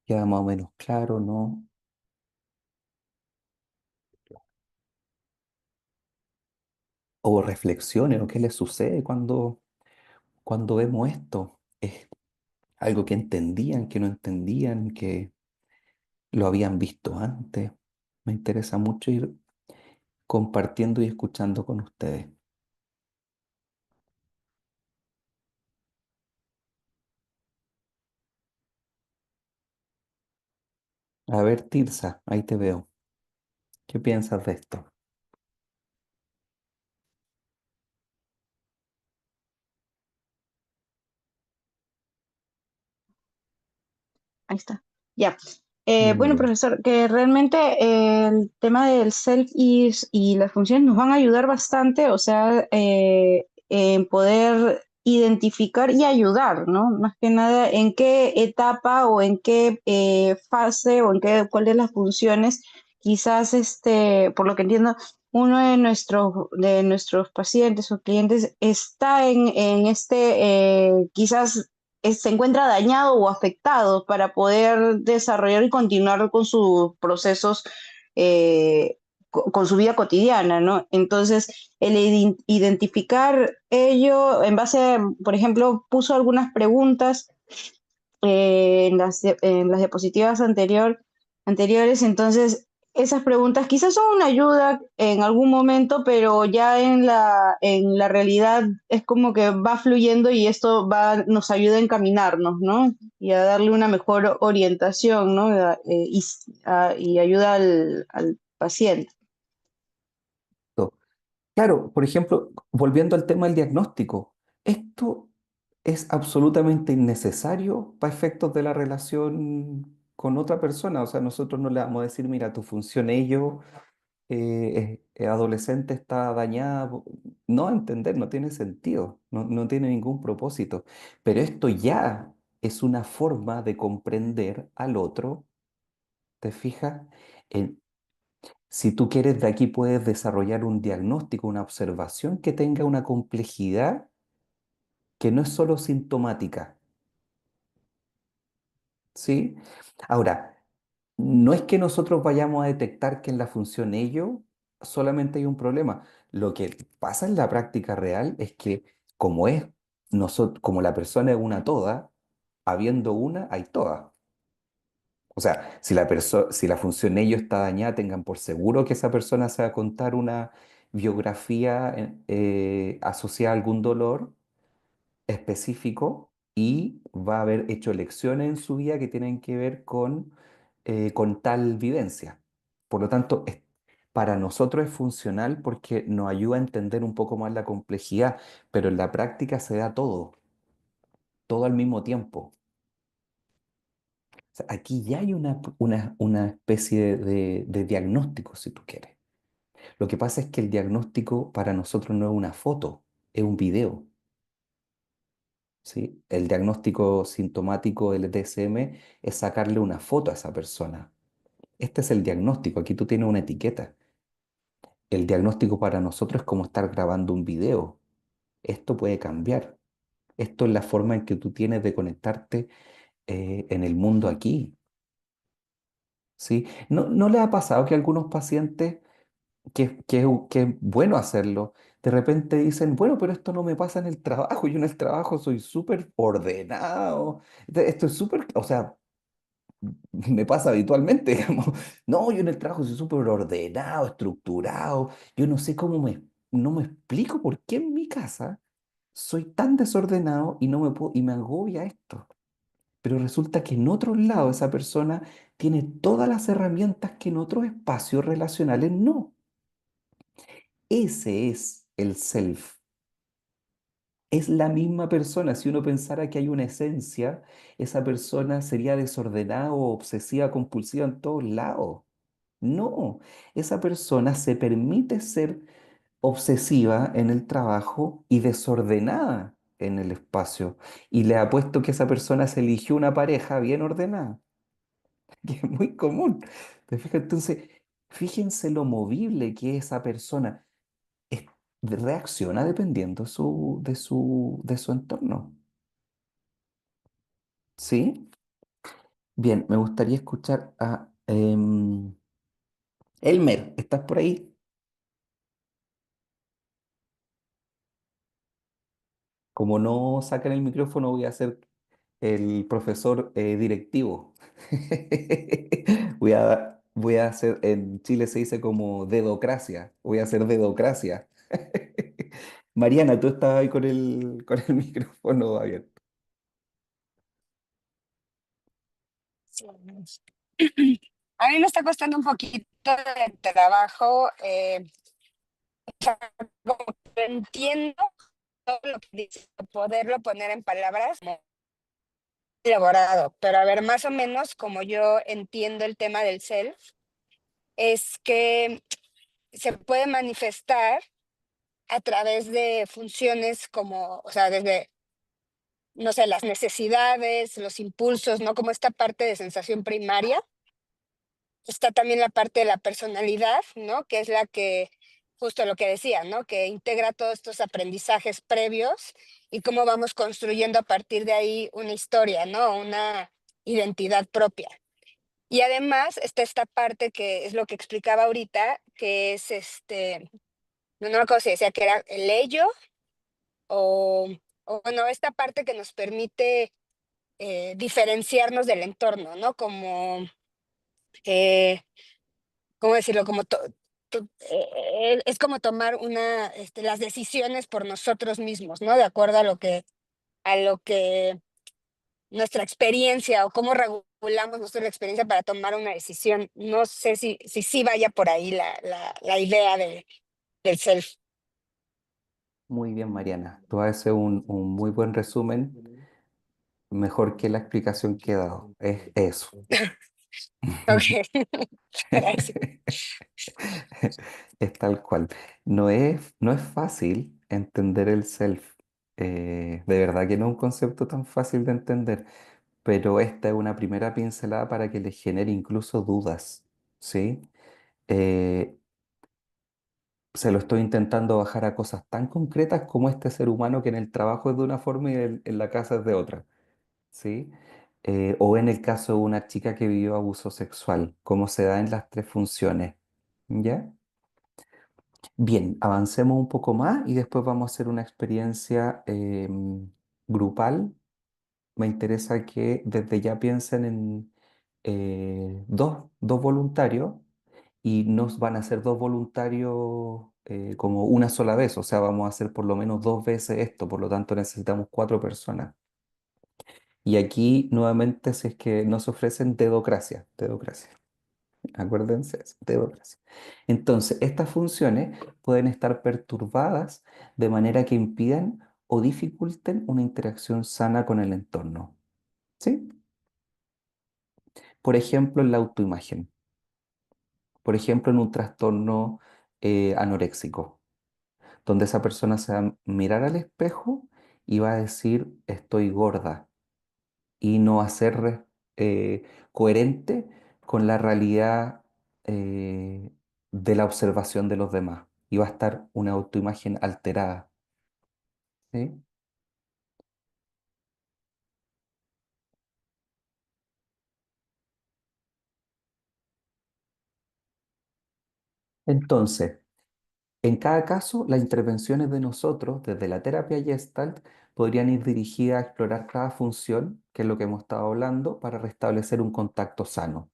¿Queda más o menos claro, no? O reflexiones, o qué les sucede cuando vemos esto. ¿Es algo que entendían, que no entendían, que lo habían visto antes? Me interesa mucho ir compartiendo y escuchando con ustedes. A ver, Tirsa, ahí te veo. ¿Qué piensas de esto? Ahí está. Ya. Bueno, Bienvenida. profesor, que realmente el tema del self y las funciones nos van a ayudar bastante, o sea, en poder identificar y ayudar, ¿no? Más que nada, en qué etapa o en qué fase o en qué, cuál de las funciones, quizás, por lo que entiendo, uno de nuestros pacientes o clientes está en quizás se encuentra dañado o afectado para poder desarrollar y continuar con sus procesos, eh, con su vida cotidiana, ¿no? Entonces, el identificar ello en base, por ejemplo, puso algunas preguntas en las diapositivas anteriores. Entonces, esas preguntas quizás son una ayuda en algún momento, pero ya en la realidad es como que va fluyendo y esto nos ayuda a encaminarnos, ¿no? Y a darle una mejor orientación, ¿no? Y ayuda al paciente. Claro, por ejemplo, volviendo al tema del diagnóstico, esto es absolutamente innecesario para efectos de la relación con otra persona. O sea, nosotros no le vamos a decir, mira, tu función ello, adolescente está dañada. No entender, no tiene sentido, no tiene ningún propósito. Pero esto ya es una forma de comprender al otro, ¿te fijas? Si tú quieres, de aquí puedes desarrollar un diagnóstico, una observación que tenga una complejidad que no es solo sintomática, ¿sí? Ahora, no es que nosotros vayamos a detectar que en la función ello solamente hay un problema. Lo que pasa en la práctica real es que como la persona es una toda, habiendo una, hay todas. O sea, si la función ello está dañada, tengan por seguro que esa persona se va a contar una biografía asociada a algún dolor específico y va a haber hecho lecciones en su vida que tienen que ver con tal vivencia. Por lo tanto, para nosotros es funcional porque nos ayuda a entender un poco más la complejidad, pero en la práctica se da todo, todo al mismo tiempo. O sea, aquí ya hay una especie de diagnóstico, si tú quieres. Lo que pasa es que el diagnóstico para nosotros no es una foto, es un video, ¿sí? El diagnóstico sintomático del DSM es sacarle una foto a esa persona. Este es el diagnóstico, aquí tú tienes una etiqueta. El diagnóstico para nosotros es como estar grabando un video. Esto puede cambiar. Esto es la forma en que tú tienes de conectarte en el mundo aquí, ¿sí? ¿No le ha pasado que algunos pacientes que es bueno hacerlo, De repente dicen, bueno, pero esto no me pasa en el trabajo, yo en el trabajo soy súper ordenado, esto es súper, o sea, me pasa habitualmente, digamos, no, yo en el trabajo soy súper ordenado, estructurado, yo no sé no me explico por qué en mi casa soy tan desordenado y no me puedo, y me agobia esto. Pero resulta que en otro lado esa persona tiene todas las herramientas que en otros espacios relacionales no. Ese es el self. Es la misma persona. Si uno pensara que hay una esencia, esa persona sería desordenada o obsesiva, compulsiva en todos lados. No, esa persona se permite ser obsesiva en el trabajo y desordenada en el espacio. Y le apuesto que esa persona se eligió una pareja bien ordenada, que es muy común. ¿Te fijas? Entonces, fíjense lo movible que es esa persona. Es- reacciona dependiendo de su entorno. ¿Sí? Bien, me gustaría escuchar a Elmer. ¿Estás por ahí? Como no sacan el micrófono, voy a hacer el profesor directivo. Voy a hacer, en Chile se dice como dedocracia. Voy a hacer dedocracia. Mariana, tú estabas ahí con el micrófono abierto. Sí. A mí me está costando un poquito de trabajo, como que entiendo todo lo que dice, poderlo poner en palabras como elaborado, pero a ver, más o menos como yo entiendo el tema del self, es que se puede manifestar a través de funciones como, o sea, desde, no sé, las necesidades, los impulsos, ¿no? Como esta parte de sensación primaria. Está también la parte de la personalidad, ¿no? Que es la que, justo lo que decía, ¿no? Que integra todos estos aprendizajes previos y cómo vamos construyendo a partir de ahí una historia, ¿no? Una identidad propia. Y además está esta parte que es lo que explicaba ahorita, que es no me acuerdo si decía que era el ello o bueno, esta parte que nos permite diferenciarnos del entorno, ¿no? Como eh, ¿cómo decirlo? Es como tomar las decisiones por nosotros mismos, ¿no? De acuerdo a lo que nuestra experiencia o cómo regulamos nuestra experiencia para tomar una decisión. No sé si sí vaya por ahí la idea del self. Muy bien, Mariana. Tú haces un muy buen resumen, mejor que la explicación que he dado. Es eso. Ok, gracias. Es tal cual. No es fácil entender el self. De verdad que no es un concepto tan fácil de entender, pero esta es una primera pincelada para que les genere incluso dudas, ¿sí? Eh, Se lo estoy intentando bajar a cosas tan concretas como este ser humano que en el trabajo es de una forma y en la casa es de otra, ¿sí? O en el caso de una chica que vivió abuso sexual, cómo se da en las tres funciones, ¿ya? Bien, avancemos un poco más y después vamos a hacer una experiencia grupal. Me interesa que desde ya piensen en dos voluntarios y nos van a hacer dos voluntarios como una sola vez, o sea, vamos a hacer por lo menos dos veces esto, por lo tanto necesitamos cuatro personas. Y aquí nuevamente si es que nos ofrecen dedocracia, dedocracia. Acuérdense, eso, democracia. Entonces, estas funciones pueden estar perturbadas de manera que impidan o dificulten una interacción sana con el entorno. ¿Sí? Por ejemplo, en la autoimagen. Por ejemplo, en un trastorno anoréxico, donde esa persona se va a mirar al espejo y va a decir, estoy gorda, y no va a ser coherente con la realidad de la observación de los demás. Y va a estar una autoimagen alterada. ¿Sí? Entonces, En cada caso, las intervenciones de nosotros, desde la terapia Gestalt, podrían ir dirigidas a explorar cada función, que es lo que hemos estado hablando, para restablecer un contacto sano.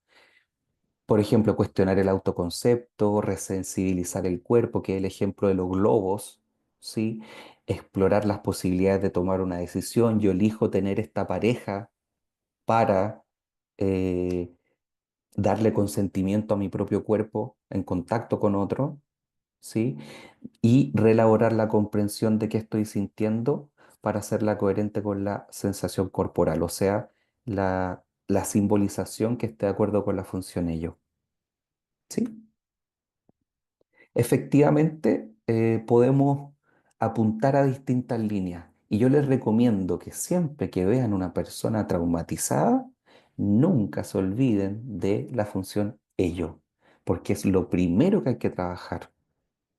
Por ejemplo, cuestionar el autoconcepto, resensibilizar el cuerpo, que es el ejemplo de los globos, ¿sí? Explorar las posibilidades de tomar una decisión. Yo elijo tener esta pareja para eh, darle consentimiento a mi propio cuerpo en contacto con otro, ¿sí? Y reelaborar la comprensión de qué estoy sintiendo para hacerla coherente con la sensación corporal, o sea, la simbolización que esté de acuerdo con la función ello, ¿sí? Efectivamente, podemos apuntar a distintas líneas y yo les recomiendo que siempre que vean una persona traumatizada, nunca se olviden de la función ello, porque es lo primero que hay que trabajar.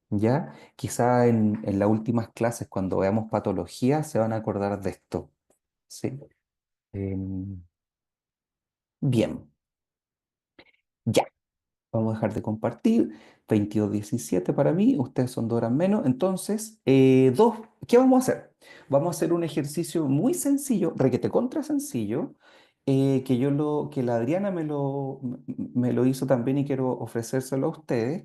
¿Ya? Quizá en las últimas clases, cuando veamos patología, se van a acordar de esto. ¿Sí? Em, bien, ya. Vamos a dejar de compartir. 22:17 para mí, ustedes son 2 horas menos. Entonces, ¿qué vamos a hacer? Vamos a hacer un ejercicio muy sencillo, requete contra sencillo, que la Adriana me lo hizo también y quiero ofrecérselo a ustedes,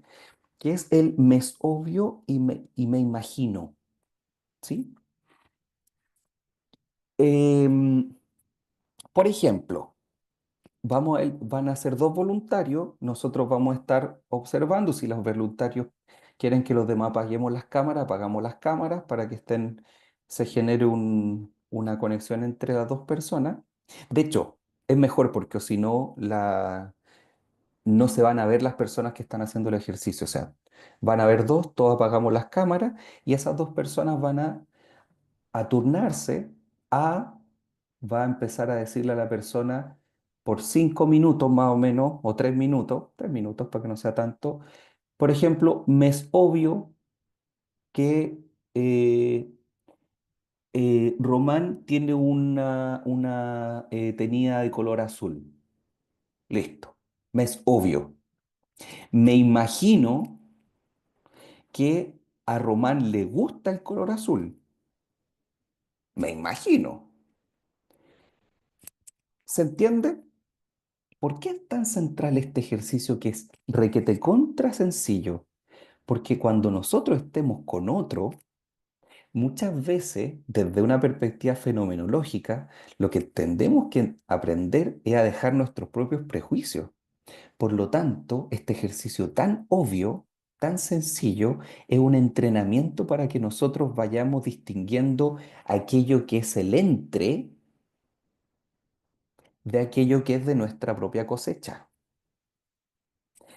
que es el mes obvio y me imagino. ¿Sí? Em, por ejemplo, van a ser 2 voluntarios, nosotros vamos a estar observando si los voluntarios quieren que los demás apaguemos las cámaras, apagamos las cámaras para que se genere una conexión entre las 2 personas. De hecho, es mejor porque si no, no se van a ver las personas que están haciendo el ejercicio. O sea, van a ver dos, todos apagamos las cámaras y esas 2 personas van a turnarse a, va a empezar a decirle a la persona por 5 minutos más o menos, o 3 minutos para que no sea tanto. Por ejemplo, me es obvio que Román tiene una tenida de color azul. Listo. Me es obvio. Me imagino que a Román le gusta el color azul. Me imagino. ¿Se entiende? ¿Por qué es tan central este ejercicio que es requete contra sencillo? Porque cuando nosotros estemos con otro, muchas veces, desde una perspectiva fenomenológica, lo que tendemos que aprender es a dejar nuestros propios prejuicios. Por lo tanto, este ejercicio tan obvio, tan sencillo, es un entrenamiento para que nosotros vayamos distinguiendo aquello que es el entre de aquello que es de nuestra propia cosecha.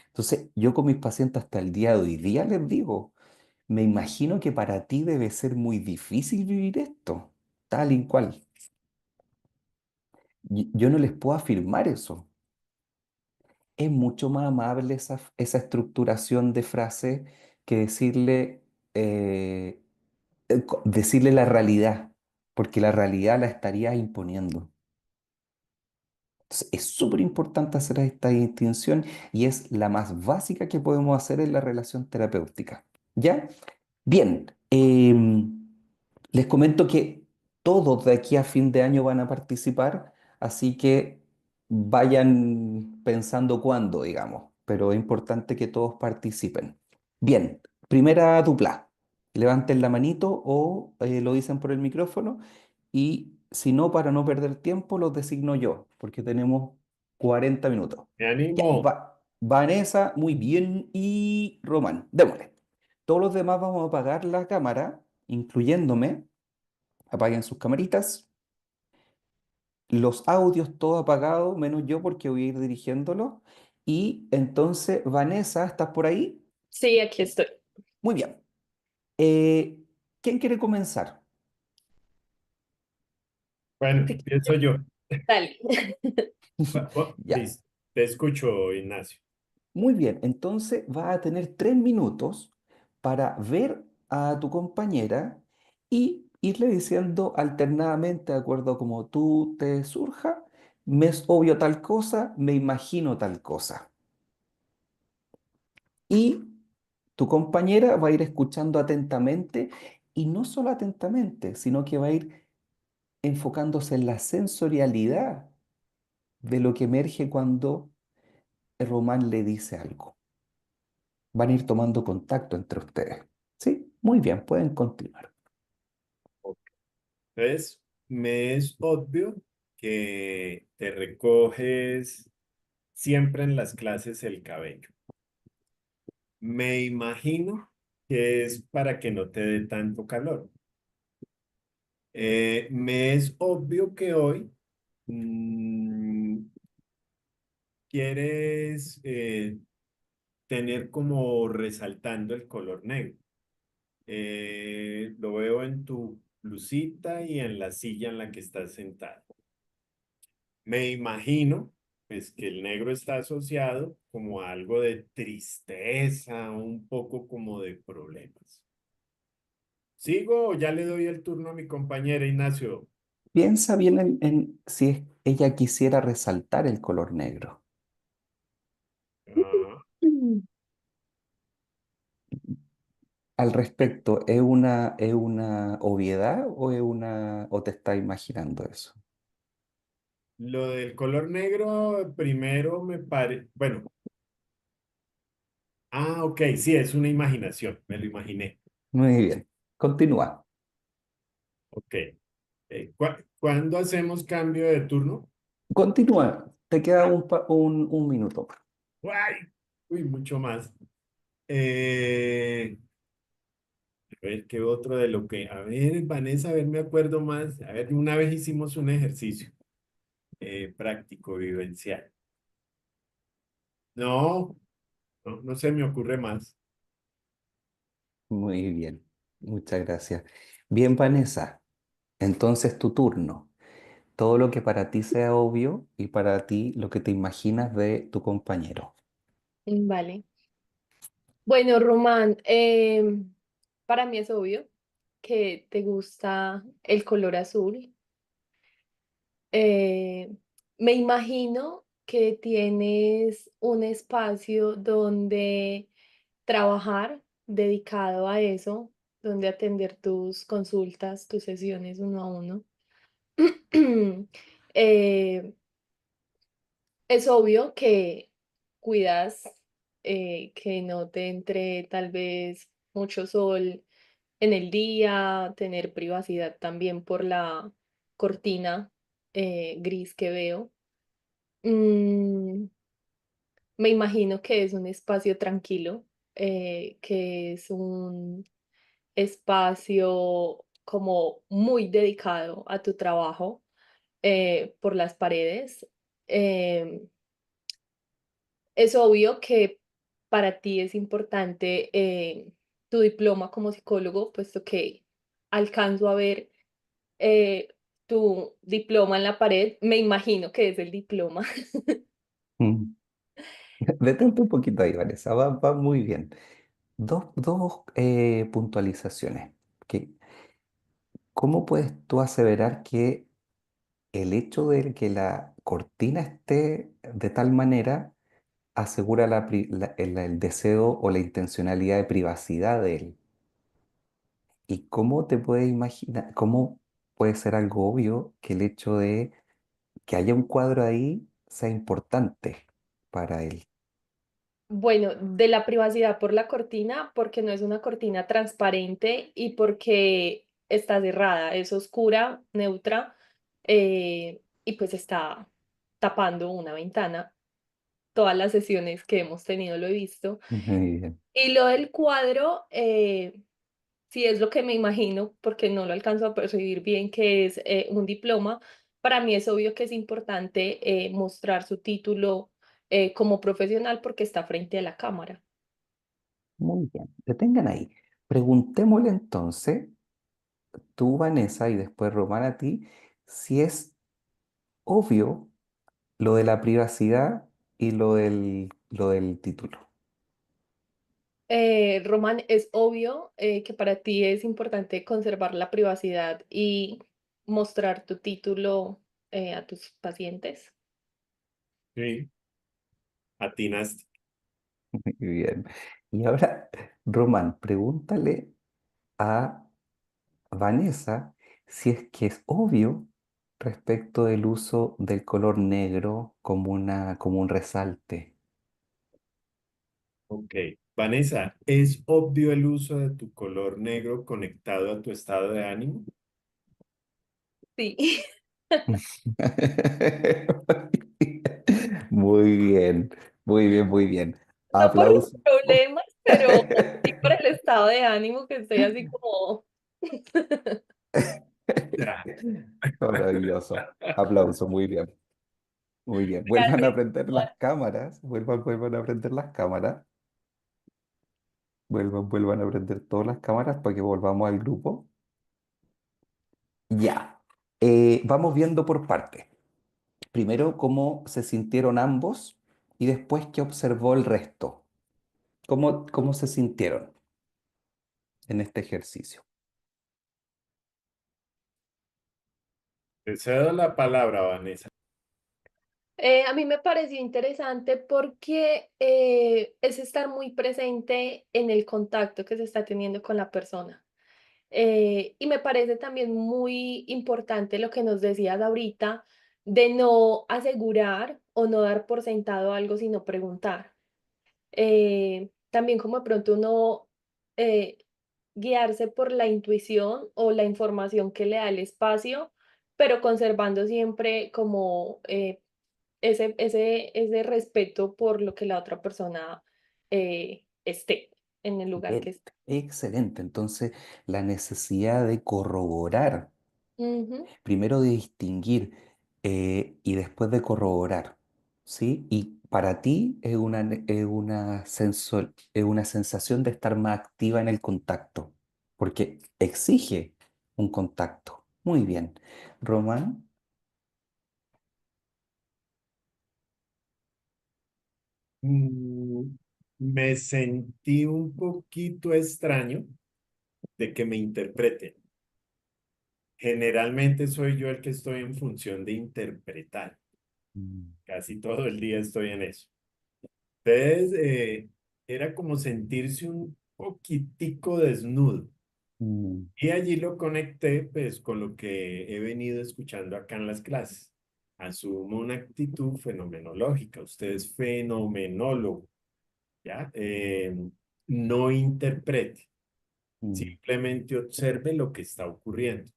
Entonces, yo con mis pacientes hasta el día de hoy día les digo, me imagino que para ti debe ser muy difícil vivir esto, tal y cual. Yo no les puedo afirmar eso. Es mucho más amable esa estructuración de frase que decirle la realidad, porque la realidad la estarías imponiendo. Entonces, es súper importante hacer esta distinción y es la más básica que podemos hacer en la relación terapéutica. ¿Ya? Bien, les comento que todos de aquí a fin de año van a participar, así que vayan pensando cuándo, digamos, pero es importante que todos participen. Bien, primera dupla. Levanten la manito o lo dicen por el micrófono y si no, para no perder tiempo, los designo yo, porque tenemos 40 minutos. Me Ya, animo. Vanessa, muy bien, y Román, démosle. Todos los demás vamos a apagar la cámara, incluyéndome. Apaguen sus camaritas. Los audios todo apagado, menos yo porque voy a ir dirigiéndolo. Y entonces, Vanessa, ¿estás por ahí? Sí, aquí estoy. Muy bien. Eh, ¿Quién quiere comenzar? Bueno, Sí, pienso yo. dale. Ya. Listo. Te escucho, Ignacio. Muy bien, entonces vas a tener 3 minutos para ver a tu compañera y irle diciendo alternadamente, de acuerdo a como tú te surja, me es obvio tal cosa, me imagino tal cosa. Y Tu compañera va a ir escuchando atentamente y no solo atentamente, sino que va a ir enfocándose en la sensorialidad de lo que emerge cuando Román le dice algo. Van a ir tomando contacto entre ustedes. Sí, muy bien, pueden continuar. Entonces, me es obvio que te recoges siempre en las clases el cabello. Me imagino que es para que no te dé tanto calor. Me es obvio que hoy mm, quieres tener como resaltando el color negro. Lo veo en tu blusita y en la silla en la que estás sentado. Me imagino pues que el negro está asociado como a algo de tristeza, un poco como de problemas. ¿Sigo o ya le doy el turno a mi compañera Ignacio? Piensa bien en si ella quisiera resaltar el color negro. Ah, Al respecto, es una obviedad o o te estás imaginando eso? lo del color negro primero me parece, bueno, ok, sí, es una imaginación, me lo imaginé. Muy bien. Continúa. Ok. ¿Cuándo hacemos cambio de turno? Continúa. Te queda un minuto. ¡Ay! Uy, mucho más. Eh, a ver, ¿qué otro de lo que? A ver, Vanessa, a ver, me acuerdo más. A ver, una vez hicimos un ejercicio práctico, vivencial. No, no se me ocurre más. Muy bien. Muchas gracias. Bien, Vanessa. Entonces tu turno. Todo lo que para ti sea obvio y para ti lo que te imaginas de tu compañero. Vale. Bueno, Román, para mí es obvio que te gusta el color azul. Eh, Me imagino que tienes un espacio donde trabajar dedicado a eso, donde atender tus consultas, tus sesiones uno a uno. Eh, es obvio que cuidas que no te entre tal vez mucho sol en el día, tener privacidad también por la cortina gris que veo. Mm, Me imagino que es un espacio tranquilo, que es un espacio como muy dedicado a tu trabajo por las paredes. Em, es obvio que para ti es importante tu diploma como psicólogo, puesto que alcanzo a ver eh, tu diploma en la pared. Me imagino que es el diploma. Mm. Detente un poquito ahí, Vanessa. Va muy bien. Dos puntualizaciones. Que, ¿cómo puedes tú aseverar que el hecho de que la cortina esté de tal manera asegura el deseo o la intencionalidad de privacidad de él? ¿Y cómo te puedes imaginar, cómo puede ser algo obvio que el hecho de que haya un cuadro ahí sea importante para él? Bueno, de la privacidad por la cortina, porque no es una cortina transparente y porque está cerrada, es oscura, neutra, y pues está tapando una ventana. Todas las sesiones que hemos tenido lo he visto. Muy bien. Y lo del cuadro, si es lo que me imagino, porque no lo alcanzo a percibir bien, que es un diploma. Para mí es obvio que es importante mostrar su título como profesional porque está frente a la cámara. Muy bien. Detengan ahí. Preguntémosle entonces, tú, Vanessa, y después Román a ti, si es obvio lo de la privacidad y lo del título. Román, es obvio que para ti es importante conservar la privacidad y mostrar tu título a tus pacientes. Sí, atinaste. Muy bien. Y ahora, Román, pregúntale a Vanessa si es que es obvio respecto del uso del color negro como como un resalte. Ok. Vanessa, ¿es obvio el uso de tu color negro conectado a tu estado de ánimo? Sí. Muy bien, muy bien, muy bien. No por los Aplausos. problemas, pero sí por el estado de ánimo que estoy así como... Ya. Maravilloso. Aplauso, muy bien. Muy bien. Vuelvan a Gracias. prender las cámaras. Vuelvan a prender las cámaras. Vuelvan a prender todas las cámaras para que volvamos al grupo. Ya. Vamos viendo por partes. Primero, cómo se sintieron ambos y después qué observó el resto. Cómo se sintieron en este ejercicio? Te cedo la palabra, Vanessa. A mí me pareció interesante porque es estar muy presente en el contacto que se está teniendo con la persona. Y me parece también muy importante lo que nos decías ahorita de no asegurar o no dar por sentado algo, sino preguntar. También como de pronto uno eh, guiarse por la intuición o la información que le da el espacio, pero conservando siempre como ese respeto por lo que la otra persona esté en el lugar que Bien, esté. excelente. Entonces, la necesidad de corroborar, Ujú. primero de distinguir y después de corroborar, ¿sí? Y para ti es es una sensación de estar más activa en el contacto, porque exige un contacto. Muy bien. Román, Mm, Me sentí un poquito extraño de que me interpreten. Generalmente soy yo el que estoy en función de interpretar. Mm, Casi todo el día estoy en eso. Entonces, era como sentirse un poquitico desnudo. mm, Y allí lo conecté pues con lo que he venido escuchando acá en las clases. Asumo una actitud fenomenológica. Usted es fenomenólogo, ¿ya? No interprete, mm. simplemente observe lo que está ocurriendo.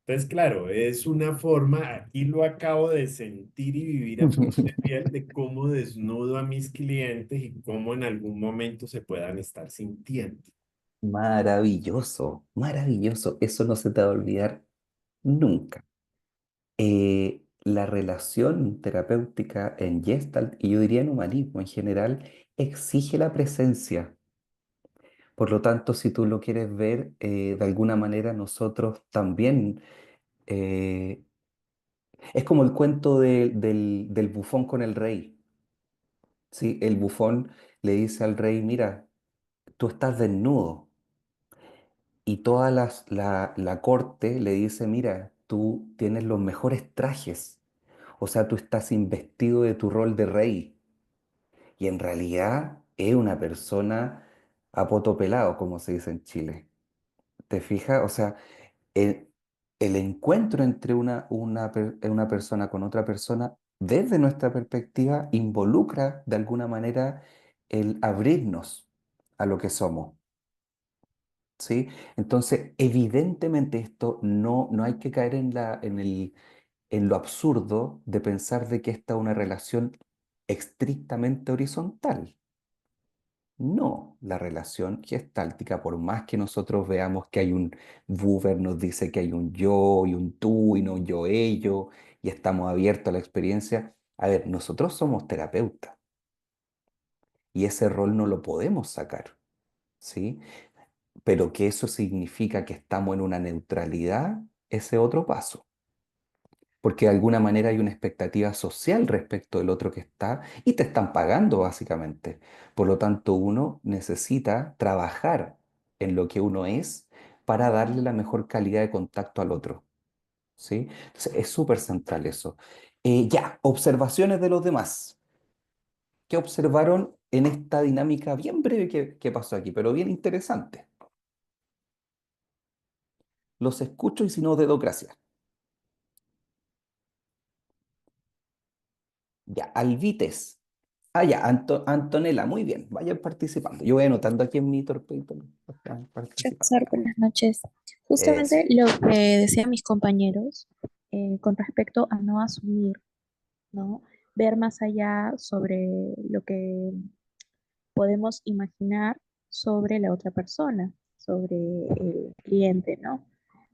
Entonces, claro, es una forma, aquí lo acabo de sentir y vivir a flor de piel de cómo desnudo a mis clientes y cómo en algún momento se puedan estar sintiendo. Maravilloso, maravilloso. Eso no se te va a olvidar nunca. La relación terapéutica en Gestalt, y yo diría en humanismo en general, exige la presencia. Por lo tanto, si tú lo quieres ver, de alguna manera nosotros también, eh, es como el cuento del bufón con el rey. ¿Sí? El bufón le dice al rey, mira, tú estás desnudo. Y toda la corte le dice, mira, tú tienes los mejores trajes. O sea, tú estás investido de tu rol de rey. Y en realidad es una persona apotopelado, como se dice en Chile. ¿Te fijas? O sea, el, el encuentro entre una persona con otra persona, desde nuestra perspectiva, involucra de alguna manera el abrirnos a lo que somos. ¿Sí? Entonces, evidentemente esto no hay que caer en lo absurdo de pensar de que esta es una relación estrictamente horizontal. No, la relación gestáltica, por más que nosotros veamos que hay un Buber, nos dice que hay un yo y un tú y no un yo ello, y estamos abiertos a la experiencia. A ver, nosotros somos terapeutas y ese rol no lo podemos sacar, ¿sí? Pero que eso significa que estamos en una neutralidad, ese otro paso. Porque de alguna manera hay una expectativa social respecto del otro que está y te están pagando básicamente. Por lo tanto, uno necesita trabajar en lo que uno es para darle la mejor calidad de contacto al otro. ¿Sí? Entonces, es súper central eso. Ya, observaciones de los demás. ¿Qué observaron en esta dinámica bien breve que pasó aquí, pero bien interesante. Los escucho y si no, dedocracia. Ya, Alvites. Ah, ya, Antonella, muy bien, vayan participando. Yo voy anotando aquí en mi torpedito. Vayan participando. Profesor, buenas noches. Eso. Justamente lo que decían mis compañeros con respecto a no asumir, ¿no? Ver más allá sobre lo que podemos imaginar sobre la otra persona, sobre el cliente, ¿no?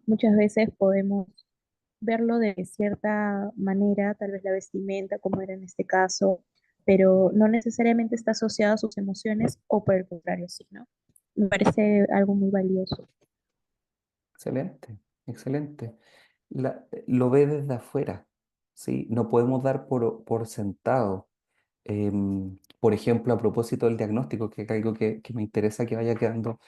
Muchas veces podemos verlo de cierta manera, tal vez la vestimenta, como era en este caso, pero no necesariamente está asociado a sus emociones o por el contrario, sí, ¿no? Me parece algo muy valioso. Excelente, excelente. Lo ve desde afuera, ¿sí? No podemos dar por sentado. Por ejemplo, a propósito del diagnóstico, que es algo que me interesa que vaya quedando,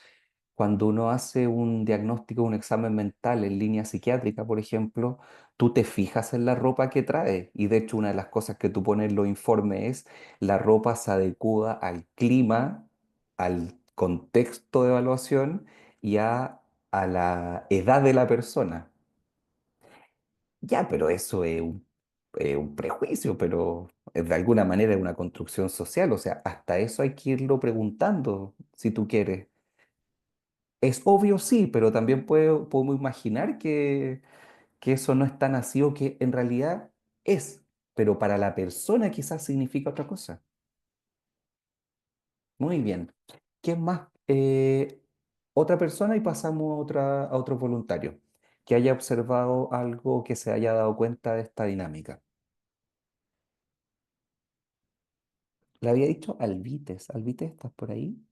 cuando uno hace un diagnóstico, un examen mental en línea psiquiátrica, por ejemplo, tú te fijas en la ropa que trae. Y de hecho, una de las cosas que tú pones en los informes es la ropa se adecua al clima, al contexto de evaluación y a la edad de la persona. Ya, pero eso es un prejuicio, pero de alguna manera es una construcción social. O sea, hasta eso hay que irlo preguntando, si tú quieres. Es obvio, sí, pero también podemos imaginar que eso no es tan así o que en realidad es, pero para la persona quizás significa otra cosa. Muy bien. ¿Quién más? Otra persona y pasamos a otro voluntario que haya observado algo, que se haya dado cuenta de esta dinámica. Le había dicho Alvites. Alvites, ¿estás por ahí?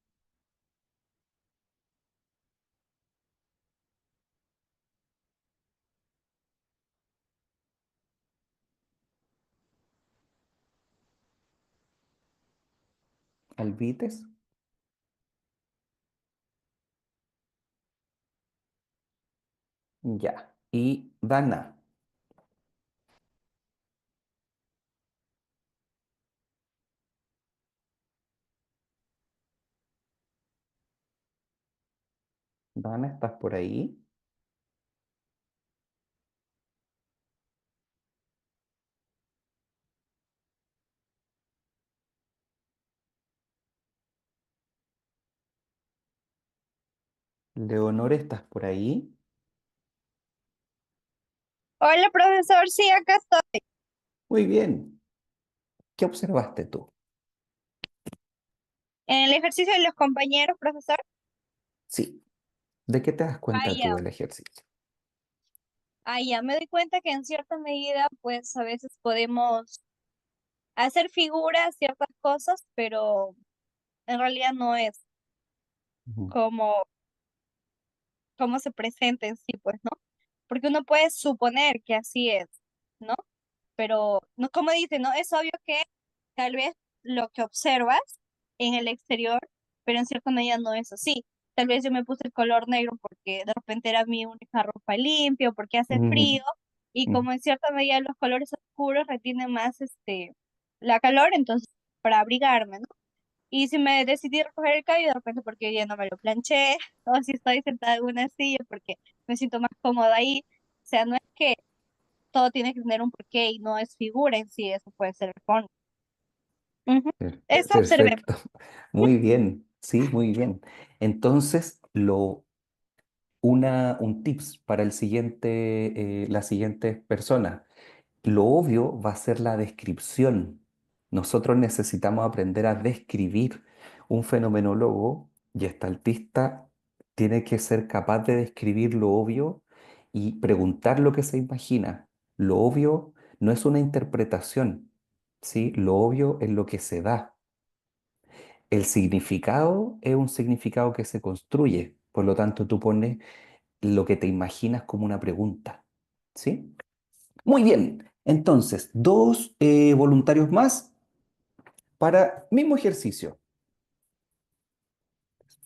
Alvites. Ya. Y Dana. Dana, ¿estás por ahí? Leonor, ¿estás por ahí? Hola, profesor, sí, acá estoy. Muy bien. ¿Qué observaste tú? En el ejercicio de los compañeros, profesor. Sí. ¿De qué te das cuenta tú Ya, del ejercicio? ya me doy cuenta que en cierta medida, pues a veces podemos hacer figuras, ciertas cosas, pero en realidad no es Ujú. como, como se presenta en sí, pues, ¿no? Porque uno puede suponer que así es, ¿no? Pero, no, como dice, ¿no? Es obvio que tal vez lo que observas en el exterior, pero en cierta medida no es así. Tal vez yo me puse el color negro porque de repente era mi única ropa limpia, o porque hace Ujú, frío, y ujú. como en cierta medida los colores oscuros retienen más la calor, entonces para abrigarme, ¿no? Y si me decidí recoger el cabello de repente porque hoy día no me lo planché, o si estoy sentada en una silla porque me siento más cómoda ahí. O sea, no es que todo tiene que tener un porqué y no es figura en sí, eso puede ser el fondo. Ujú. Eso observé. Perfecto. Muy bien. Sí, muy bien. Entonces, un tips para la siguiente persona. Lo obvio va a ser la descripción. Nosotros necesitamos aprender a describir. Un fenomenólogo y estaltista tiene que ser capaz de describir lo obvio y preguntar lo que se imagina. Lo obvio no es una interpretación, ¿sí? Lo obvio es lo que se da. El significado es un significado que se construye. Por lo tanto, tú pones lo que te imaginas como una pregunta, ¿sí? Muy bien. Entonces, dos voluntarios más para mismo ejercicio.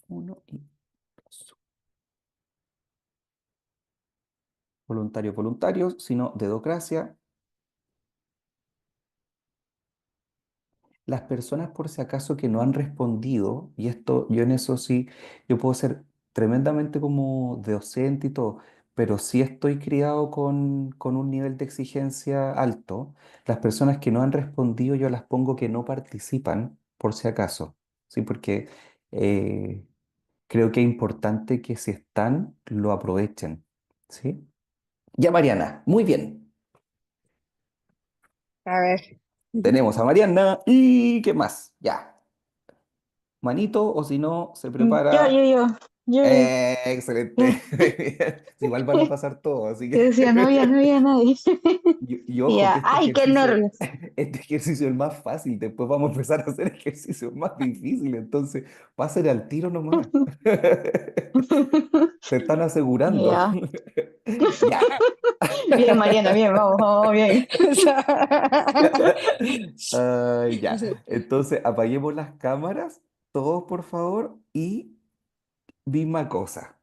Uno y dos. Voluntarios, voluntarios, sino dedocracia. las personas por si acaso que no han respondido, y esto yo en eso sí, yo puedo ser tremendamente como docente y todo, pero sí estoy criado con un nivel de exigencia alto. Las personas que no han respondido yo las pongo que no participan por si acaso, ¿sí? Porque eh, creo que es importante que si están, lo aprovechen, ¿sí? Ya Mariana, muy bien. A ver. Tenemos a Mariana y ¿qué más? Ya. Manito, o si no, se Yo, yo, prepara. yo, yo, Excelente. Igual van a pasar todos, así yo decía, no había, que. no había nadie. Y ojo, que Ya, ay, qué nervios. este ejercicio es el más fácil. Después vamos a empezar a hacer ejercicios más difíciles. Entonces, pasen al tiro nomás. Te están asegurando. Ya, Ya. bien, Mariana, bien, vamos, vamos, bien. Ay, ya. Entonces, apaguemos las cámaras, todos por favor, y misma cosa.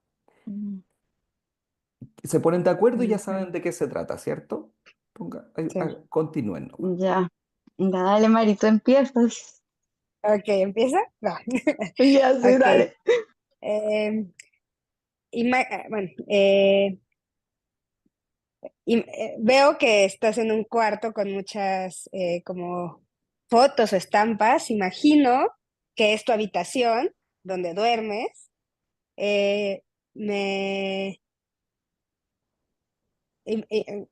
Se ponen de acuerdo y ya Ujú. saben de qué se trata, ¿cierto? Sí, Continúen nomás. ya, ya, dale, Mari, tú empiezas. Ok, ¿empieza? No. Ya, sí, Ok. dale. em, bueno, veo que estás en un cuarto con muchas como fotos o estampas. Imagino que es tu habitación donde duermes. Eh, me, im- eh,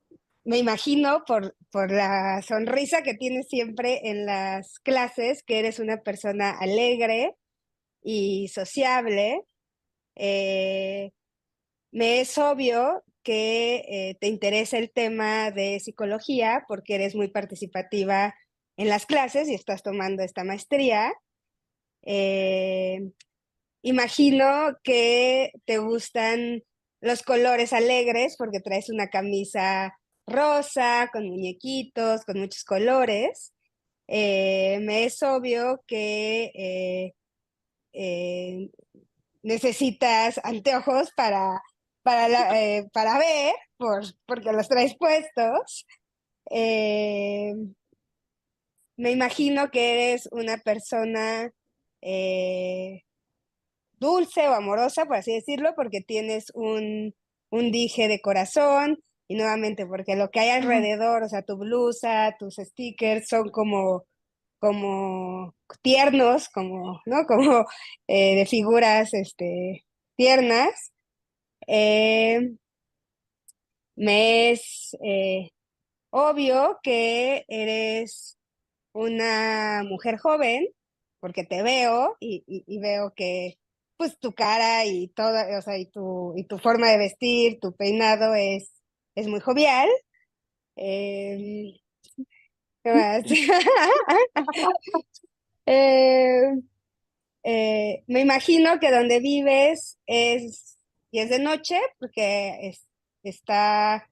Me imagino por la sonrisa que tienes siempre en las clases, que eres una persona alegre y sociable. Eh, Me es obvio que te interesa el tema de psicología porque eres muy participativa en las clases y estás tomando esta maestría. Eh, Imagino que te gustan los colores alegres porque traes una camisa rosa con muñequitos, con muchos colores. Me es obvio que eh, necesitas anteojos para ver, porque los traes puestos. Eh, Me imagino que eres una persona eh, dulce o amorosa, por así decirlo, porque tienes un dije de corazón y nuevamente porque lo que hay alrededor, o sea, tu blusa, tus stickers son como tiernos, como, ¿no? Como de figuras tiernas. Eh, Me es obvio que eres una mujer joven, porque te veo y veo que pues tu cara y toda, o sea, y tu forma de vestir, tu peinado es muy jovial. Eh, ¿Qué más? Eh, Me imagino que donde vives y es de noche, porque está,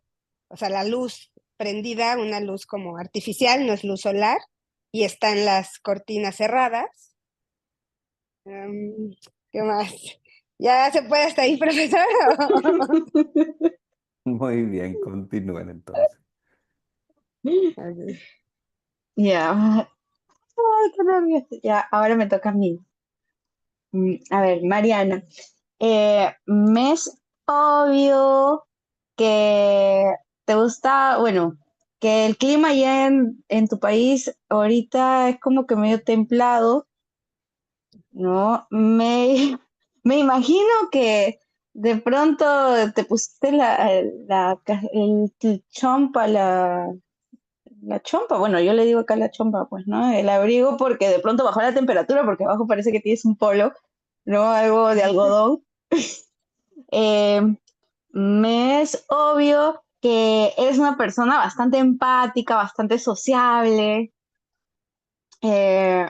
o sea, la luz prendida, una luz como artificial, no es luz solar, y están las cortinas cerradas. Em, ¿Qué más? ¿Ya se puede hasta ahí, profesor? Muy bien, continúen entonces. Ya, ay, qué nervios. Ya, ahora me toca a mí. A ver, Mariana, me es obvio que te gusta, bueno, que el clima allá en tu país ahorita es como que medio templado, ¿no? Me imagino que de pronto te pusiste el chompa, la chompa, bueno, yo le digo acá la chompa, pues, ¿no? El abrigo porque de pronto bajó la temperatura porque abajo parece que tienes un polo, ¿no? Algo de algodón. Eh, Me es obvio que eres una persona bastante empática, bastante sociable. Eh,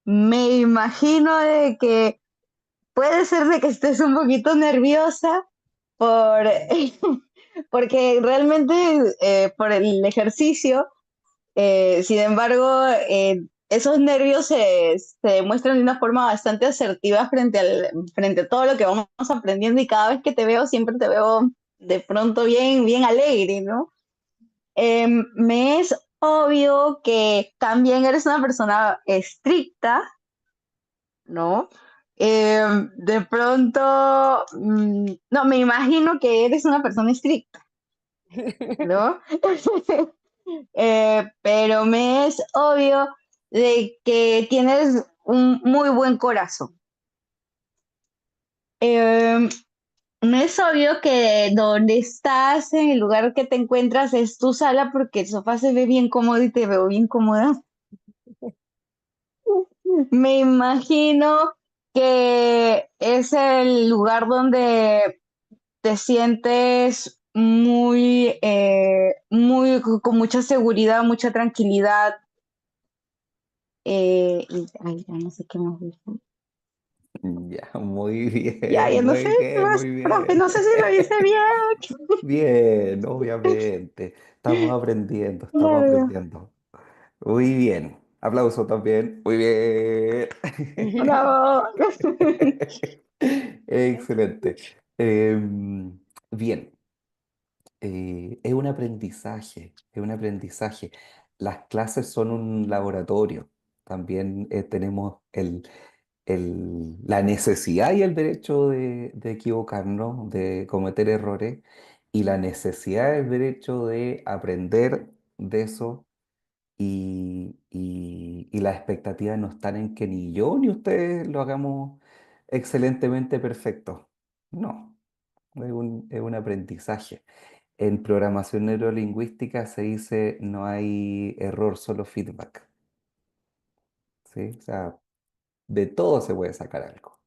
Me imagino de que puede ser de que estés un poquito nerviosa por, porque realmente por el ejercicio. Sin embargo, esos nervios se demuestran de una forma bastante asertiva frente a todo lo que vamos aprendiendo y cada vez que te veo, siempre te veo de pronto bien, bien alegre, ¿no? Me es obvio que también eres una persona estricta, ¿no? De pronto, no, me imagino que eres una persona estricta, ¿no? Pero me es obvio de que tienes un muy buen corazón. Eh, Me es obvio que donde estás, en el lugar que te encuentras, es tu sala porque el sofá se ve bien cómodo y te veo bien cómoda. Me imagino que es el lugar donde te sientes con mucha seguridad, mucha tranquilidad. Y, ay, ya no sé qué más decir. Ya, muy Ya, ya bien, no sé muy qué bien, más, muy profe, bien. no sé si lo hice bien. Bien, obviamente. Estamos aprendiendo, estamos Claro. aprendiendo. Muy bien. Aplauso también. Muy bien. Bravo. Excelente. Bien, es un aprendizaje, es un aprendizaje. Las clases son un laboratorio. También tenemos la necesidad y el derecho de equivocarnos, de cometer errores, y la necesidad y el derecho de aprender de eso. Y las expectativas no están en que ni yo ni ustedes lo hagamos excelentemente perfecto. No, es un aprendizaje. En programación neurolingüística se dice no hay error, solo feedback. ¿Sí? O sea, de todo se puede sacar algo.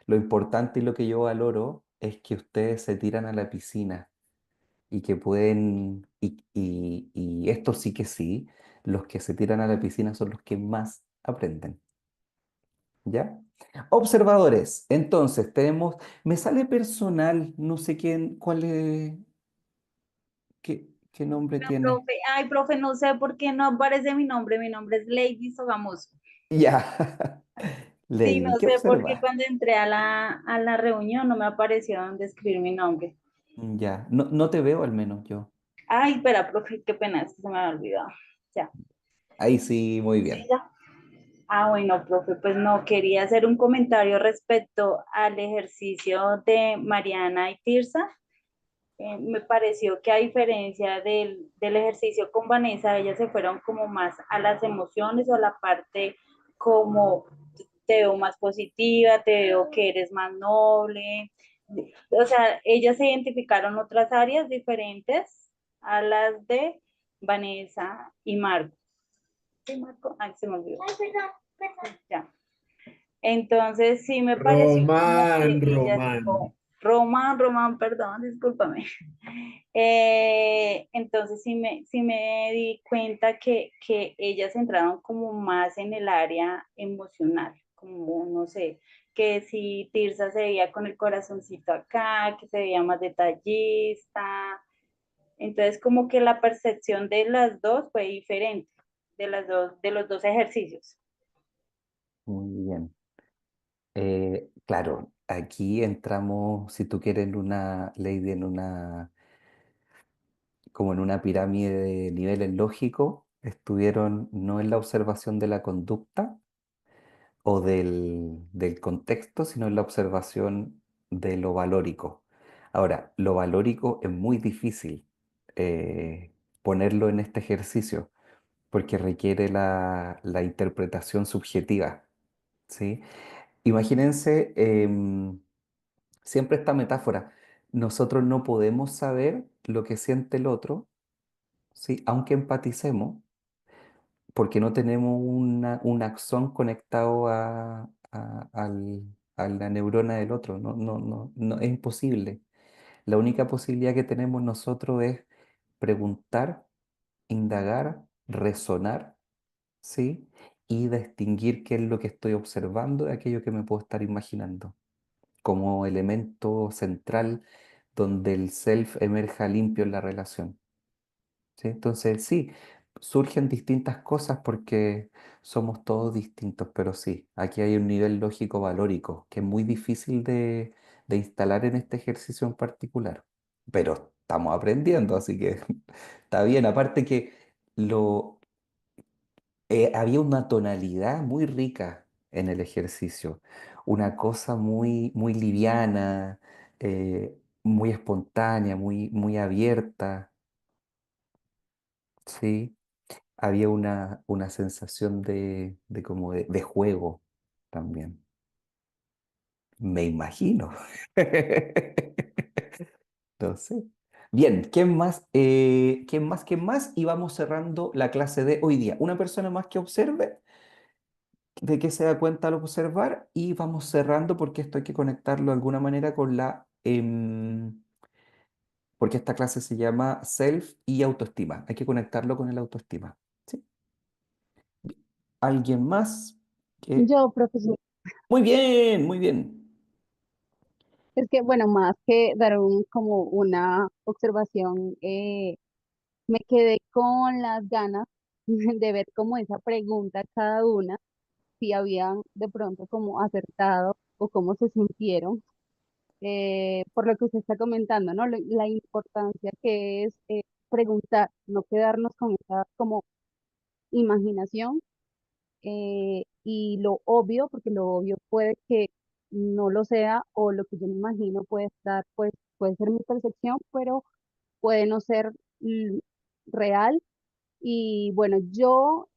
Lo importante y lo que yo valoro es que ustedes se tiran a la piscina y que pueden, y esto sí que sí, los que se tiran a la piscina son los que más aprenden. ¿Ya? Observadores. Entonces, me sale personal, no sé quién, cuál es, qué nombre No, tiene. profe, ay, profe, no sé por qué no aparece mi nombre es Lady Sogamoso. Ya. Sí, no Lady, ¿qué sé por qué observa? cuando entré a la reunión no me apareció donde escribir mi nombre. Ya, no, no te veo al menos yo. Ay, espera, profe, qué pena, es que se me había olvidado. Ya, Ahí sí, muy sí, bien. ya. Ah, bueno, profe, pues no, quería hacer un comentario respecto al ejercicio de Mariana y Tirsa. Me pareció que a diferencia del ejercicio con Vanessa, ellas se fueron como más a las emociones o a la parte como te veo más positiva, te veo que eres más noble. O sea, ellas se identificaron otras áreas diferentes a las de Vanessa y Marco. ¿Sí, Marco? Ay, se me olvidó. Ay, perdón, perdón. Ya. Entonces sí me pareció como que Román, ellas, Román. Román, perdón, discúlpame. Entonces sí me di cuenta que ellas entraron como más en el área emocional, como no sé, que si Tirsa se veía con el corazoncito acá, que se veía más detallista. Entonces como que la percepción de las dos fue diferente, de los dos ejercicios. Muy bien. Claro, aquí entramos, si tú quieres, en una ley, como en una pirámide de niveles lógicos, estuvieron no en la observación de la conducta o del contexto, sino en la observación de lo valórico. Ahora, lo valórico es muy difícil ponerlo en este ejercicio porque requiere la interpretación subjetiva, ¿sí? Imagínense siempre esta metáfora. Nosotros no podemos saber lo que siente el otro, ¿sí? Aunque empaticemos, porque no tenemos un axón conectado a la neurona del otro. No, no, no, no, es imposible. La única posibilidad que tenemos nosotros es preguntar, indagar, resonar, ¿sí? Y distinguir qué es lo que estoy observando de aquello que me puedo estar imaginando, como elemento central donde el self emerja limpio en la relación. ¿Sí? Entonces, sí, surgen distintas cosas porque somos todos distintos, pero sí, aquí hay un nivel lógico valórico que es muy difícil de instalar en este ejercicio en particular. Pero estamos aprendiendo, así que está bien. Aparte que lo, había una tonalidad muy rica en el ejercicio, una cosa muy, muy liviana, muy espontánea, muy, muy abierta, ¿sí? Había una sensación de como de juego también, me imagino. No sé. Bien, ¿quién más? ¿Quién más? ¿Quién más? Y vamos cerrando la clase de hoy día. Una persona más que observe, de qué se da cuenta al observar, y vamos cerrando porque esto hay que conectarlo de alguna manera con porque esta clase se llama Self y autoestima. Hay que conectarlo con el autoestima. ¿Sí? ¿Alguien más? Que... Yo, profesor, Muy bien, muy bien. es que, bueno, más que dar como una observación, me quedé con las ganas de ver como esa pregunta cada una, si habían de pronto como acertado o cómo se sintieron, por lo que usted está comentando, ¿no? La importancia que es preguntar, no quedarnos con esa como imaginación y lo obvio, porque lo obvio puede que no lo sea o lo que yo me imagino puede estar, pues puede ser mi percepción, pero puede no ser real. Y bueno, yo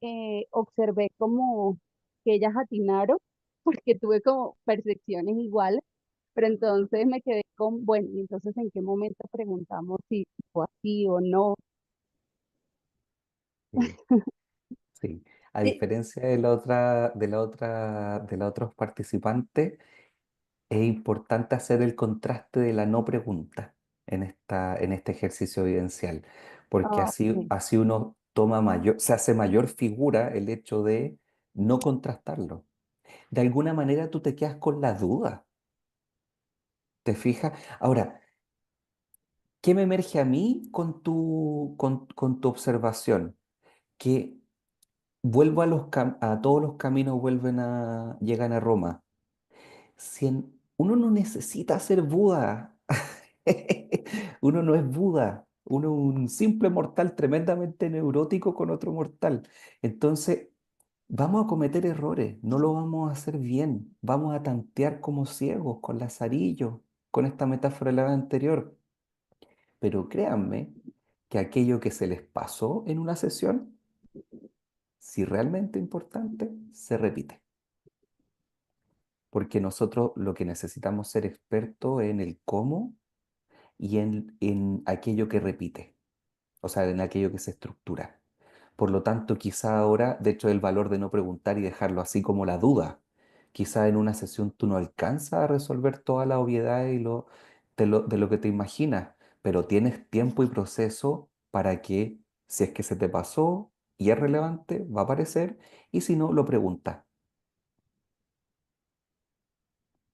observé como que ellas atinaron, porque tuve como percepciones iguales, pero entonces me quedé con, bueno, ¿y entonces en qué momento preguntamos si fue así o no? Sí, sí. A Sí, diferencia de los otros participantes, es importante hacer el contraste de la no pregunta en este ejercicio vivencial, porque Ah, así, ok. así uno toma mayor, se hace mayor figura el hecho de no contrastarlo. De alguna manera tú te quedas con la duda, ¿te fijas? Ahora, ¿qué me emerge a mí con tu observación? Que vuelvo a todos los caminos llegan a Roma. Uno no necesita ser Buda. Uno no es Buda. Uno es un simple mortal tremendamente neurótico con otro mortal. Entonces, vamos a cometer errores, no lo vamos a hacer bien. Vamos a tantear como ciegos, con lazarillos, con esta metáfora de la vez anterior. Pero créanme que aquello que se les pasó en una sesión, si realmente importante, se repite. Porque nosotros lo que necesitamos ser expertos en el cómo y en aquello que repite, o sea, en aquello que se estructura. Por lo tanto, quizá ahora, de hecho, el valor de no preguntar y dejarlo así como la duda. Quizá en una sesión tú no alcanzas a resolver toda la obviedad de lo que te imaginas, pero tienes tiempo y proceso para que, si es que se te pasó y es relevante, va a aparecer, y si no, lo preguntas.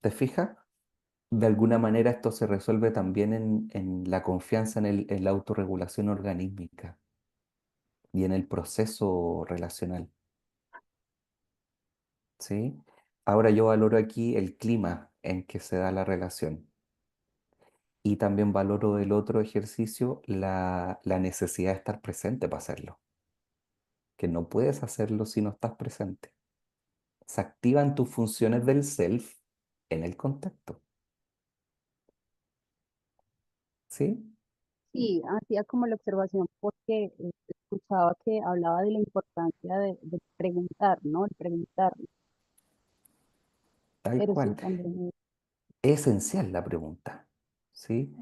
¿Te fijas? De alguna manera esto se resuelve también en la confianza en la autorregulación organísmica y en el proceso relacional, ¿sí? Ahora yo valoro aquí el clima en que se da la relación, y también valoro del otro ejercicio la necesidad de estar presente para hacerlo, que no puedes hacerlo si no estás presente. Se activan tus funciones del self en el contacto, ¿sí? Sí, hacía como la observación porque escuchaba que hablaba de la importancia de preguntar, ¿no? El preguntar, Tal pero sí, cual. también Es esencial la pregunta, ¿sí?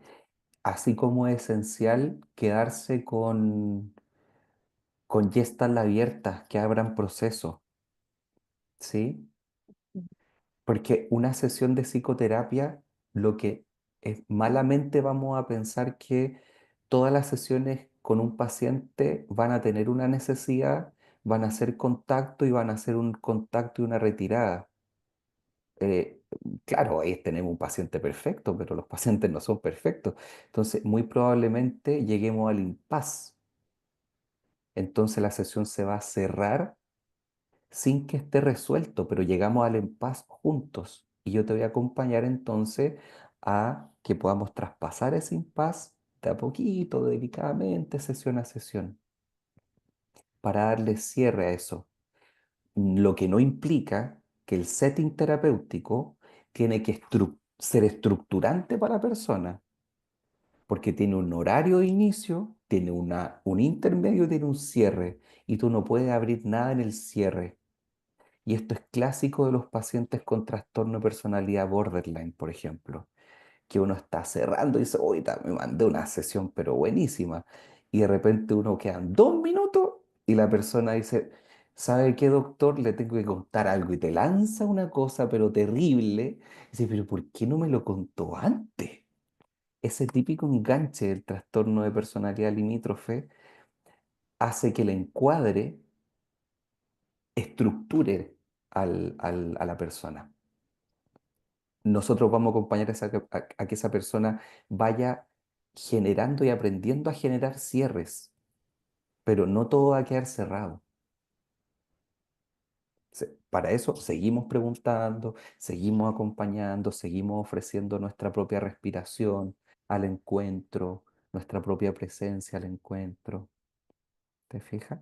Así como es esencial quedarse con gestas abiertas que abran procesos, ¿sí? Porque una sesión de psicoterapia, lo que es malamente vamos a pensar que todas las sesiones con un paciente van a tener una necesidad, van a hacer contacto y van a hacer un contacto y una retirada. Eh, claro, ahí tenemos un paciente perfecto, pero los pacientes no son perfectos. Entonces, muy probablemente lleguemos al impasse. Entonces, la sesión se va a cerrar sin que esté resuelto, pero llegamos al impasse juntos. Y yo te voy a acompañar entonces a que podamos traspasar ese impasse de a poquito, delicadamente, sesión a sesión. para darle cierre a eso. Lo que no implica que el setting terapéutico tiene que ser estructurante para la persona, porque tiene un horario de inicio, tiene un intermedio y tiene un cierre, y tú no puedes abrir nada en el cierre. Y esto es clásico de los pacientes con trastorno de personalidad borderline, por ejemplo, que uno está cerrando y dice, uy, me mandé una sesión, pero buenísima. Y de repente uno quedan 2 minutos y la persona dice, ¿sabe qué, doctor? Le tengo que contar algo. Y te lanza una cosa, pero terrible. Y dice, pero ¿por qué no me lo contó antes? Ese típico enganche del trastorno de personalidad limítrofe hace que el encuadre estructure a la persona. Nosotros vamos a acompañar a que esa persona vaya generando y aprendiendo a generar cierres, pero no todo va a quedar cerrado. Para eso seguimos preguntando, seguimos acompañando, seguimos ofreciendo nuestra propia respiración al encuentro, nuestra propia presencia al encuentro. ¿Te fijas?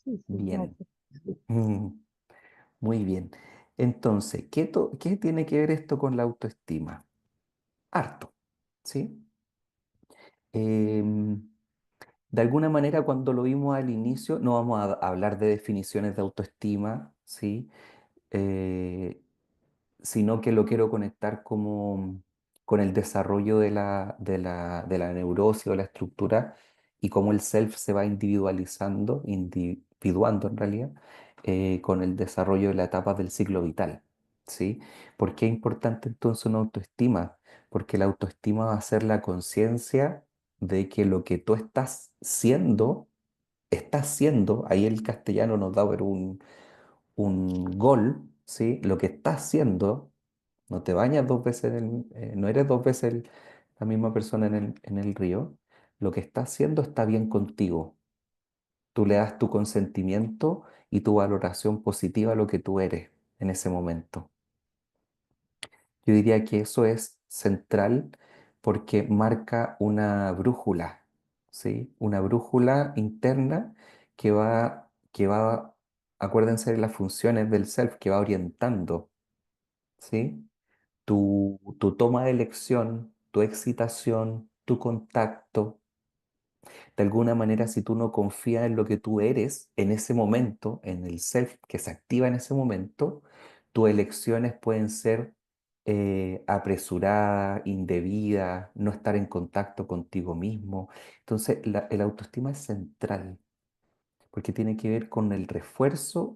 Sí, sí, Bien. gracias. Mm, Muy bien. Entonces, ¿qué tiene que ver esto con la autoestima? Harto, ¿sí? Em, de alguna manera, cuando lo vimos al inicio, no vamos a hablar de definiciones de autoestima, ¿sí? Eh, sino que lo quiero conectar como con el desarrollo de la neurosis o la estructura y cómo el self se va individuando en realidad, con el desarrollo de la etapa del ciclo vital, ¿sí? ¿Por qué es importante entonces una autoestima? Porque la autoestima va a ser la conciencia de que lo que tú estás siendo, ahí el castellano nos da pero un gol, ¿sí? Lo que estás haciendo, no te bañas 2 veces no eres 2 veces la misma persona en el río, lo que estás haciendo está bien contigo. Tú le das tu consentimiento y tu valoración positiva a lo que tú eres en ese momento. Yo diría que eso es central porque marca una brújula, ¿sí? Una brújula interna que va, acuérdense de las funciones del self, que va orientando, ¿sí? Tu toma de elección, tu excitación, tu contacto. De alguna manera, si tú no confías en lo que tú eres en ese momento, en el self que se activa en ese momento, tus elecciones pueden ser apresuradas, indebidas, no estar en contacto contigo mismo. Entonces, el autoestima es central porque tiene que ver con el refuerzo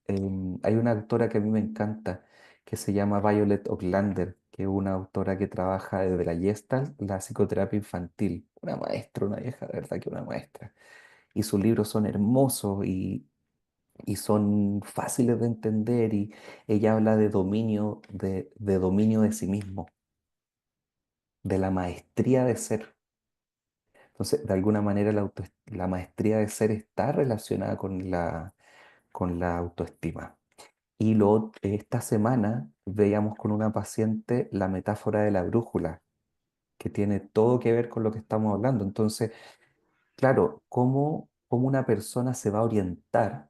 hay una autora que a mí me encanta, que se llama Violet Ocklander, que es una autora que trabaja desde la Gestalt, la psicoterapia infantil. Una maestra, una vieja, de verdad que una maestra. Y sus libros son hermosos y son fáciles de entender y ella habla de dominio de sí mismo, de la maestría de ser. Entonces, de alguna manera, la maestría de ser está relacionada con la autoestima. Y esta semana veíamos con una paciente la metáfora de la brújula, que tiene todo que ver con lo que estamos hablando. Entonces, claro, ¿cómo una persona se va a orientar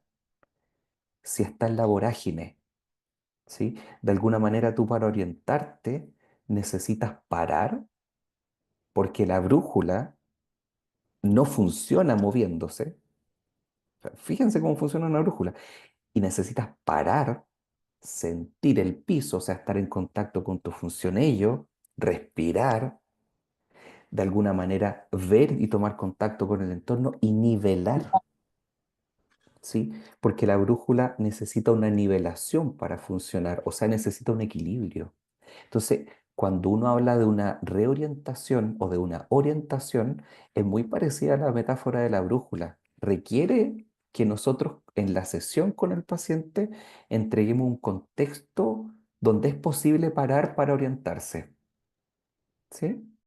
si está en la vorágine? ¿Sí? De alguna manera tú para orientarte necesitas parar porque la brújula no funciona moviéndose. O sea, fíjense cómo funciona una brújula. Y necesitas parar, sentir el piso, o sea, estar en contacto con tu funcionello, respirar, de alguna manera ver y tomar contacto con el entorno y nivelar, ¿sí? Porque la brújula necesita una nivelación para funcionar, o sea, necesita un equilibrio. Entonces, cuando uno habla de una reorientación o de una orientación, es muy parecida a la metáfora de la brújula. Requiere que nosotros en la sesión con el paciente entreguemos un contexto donde es posible parar para orientarse. ¿Sí?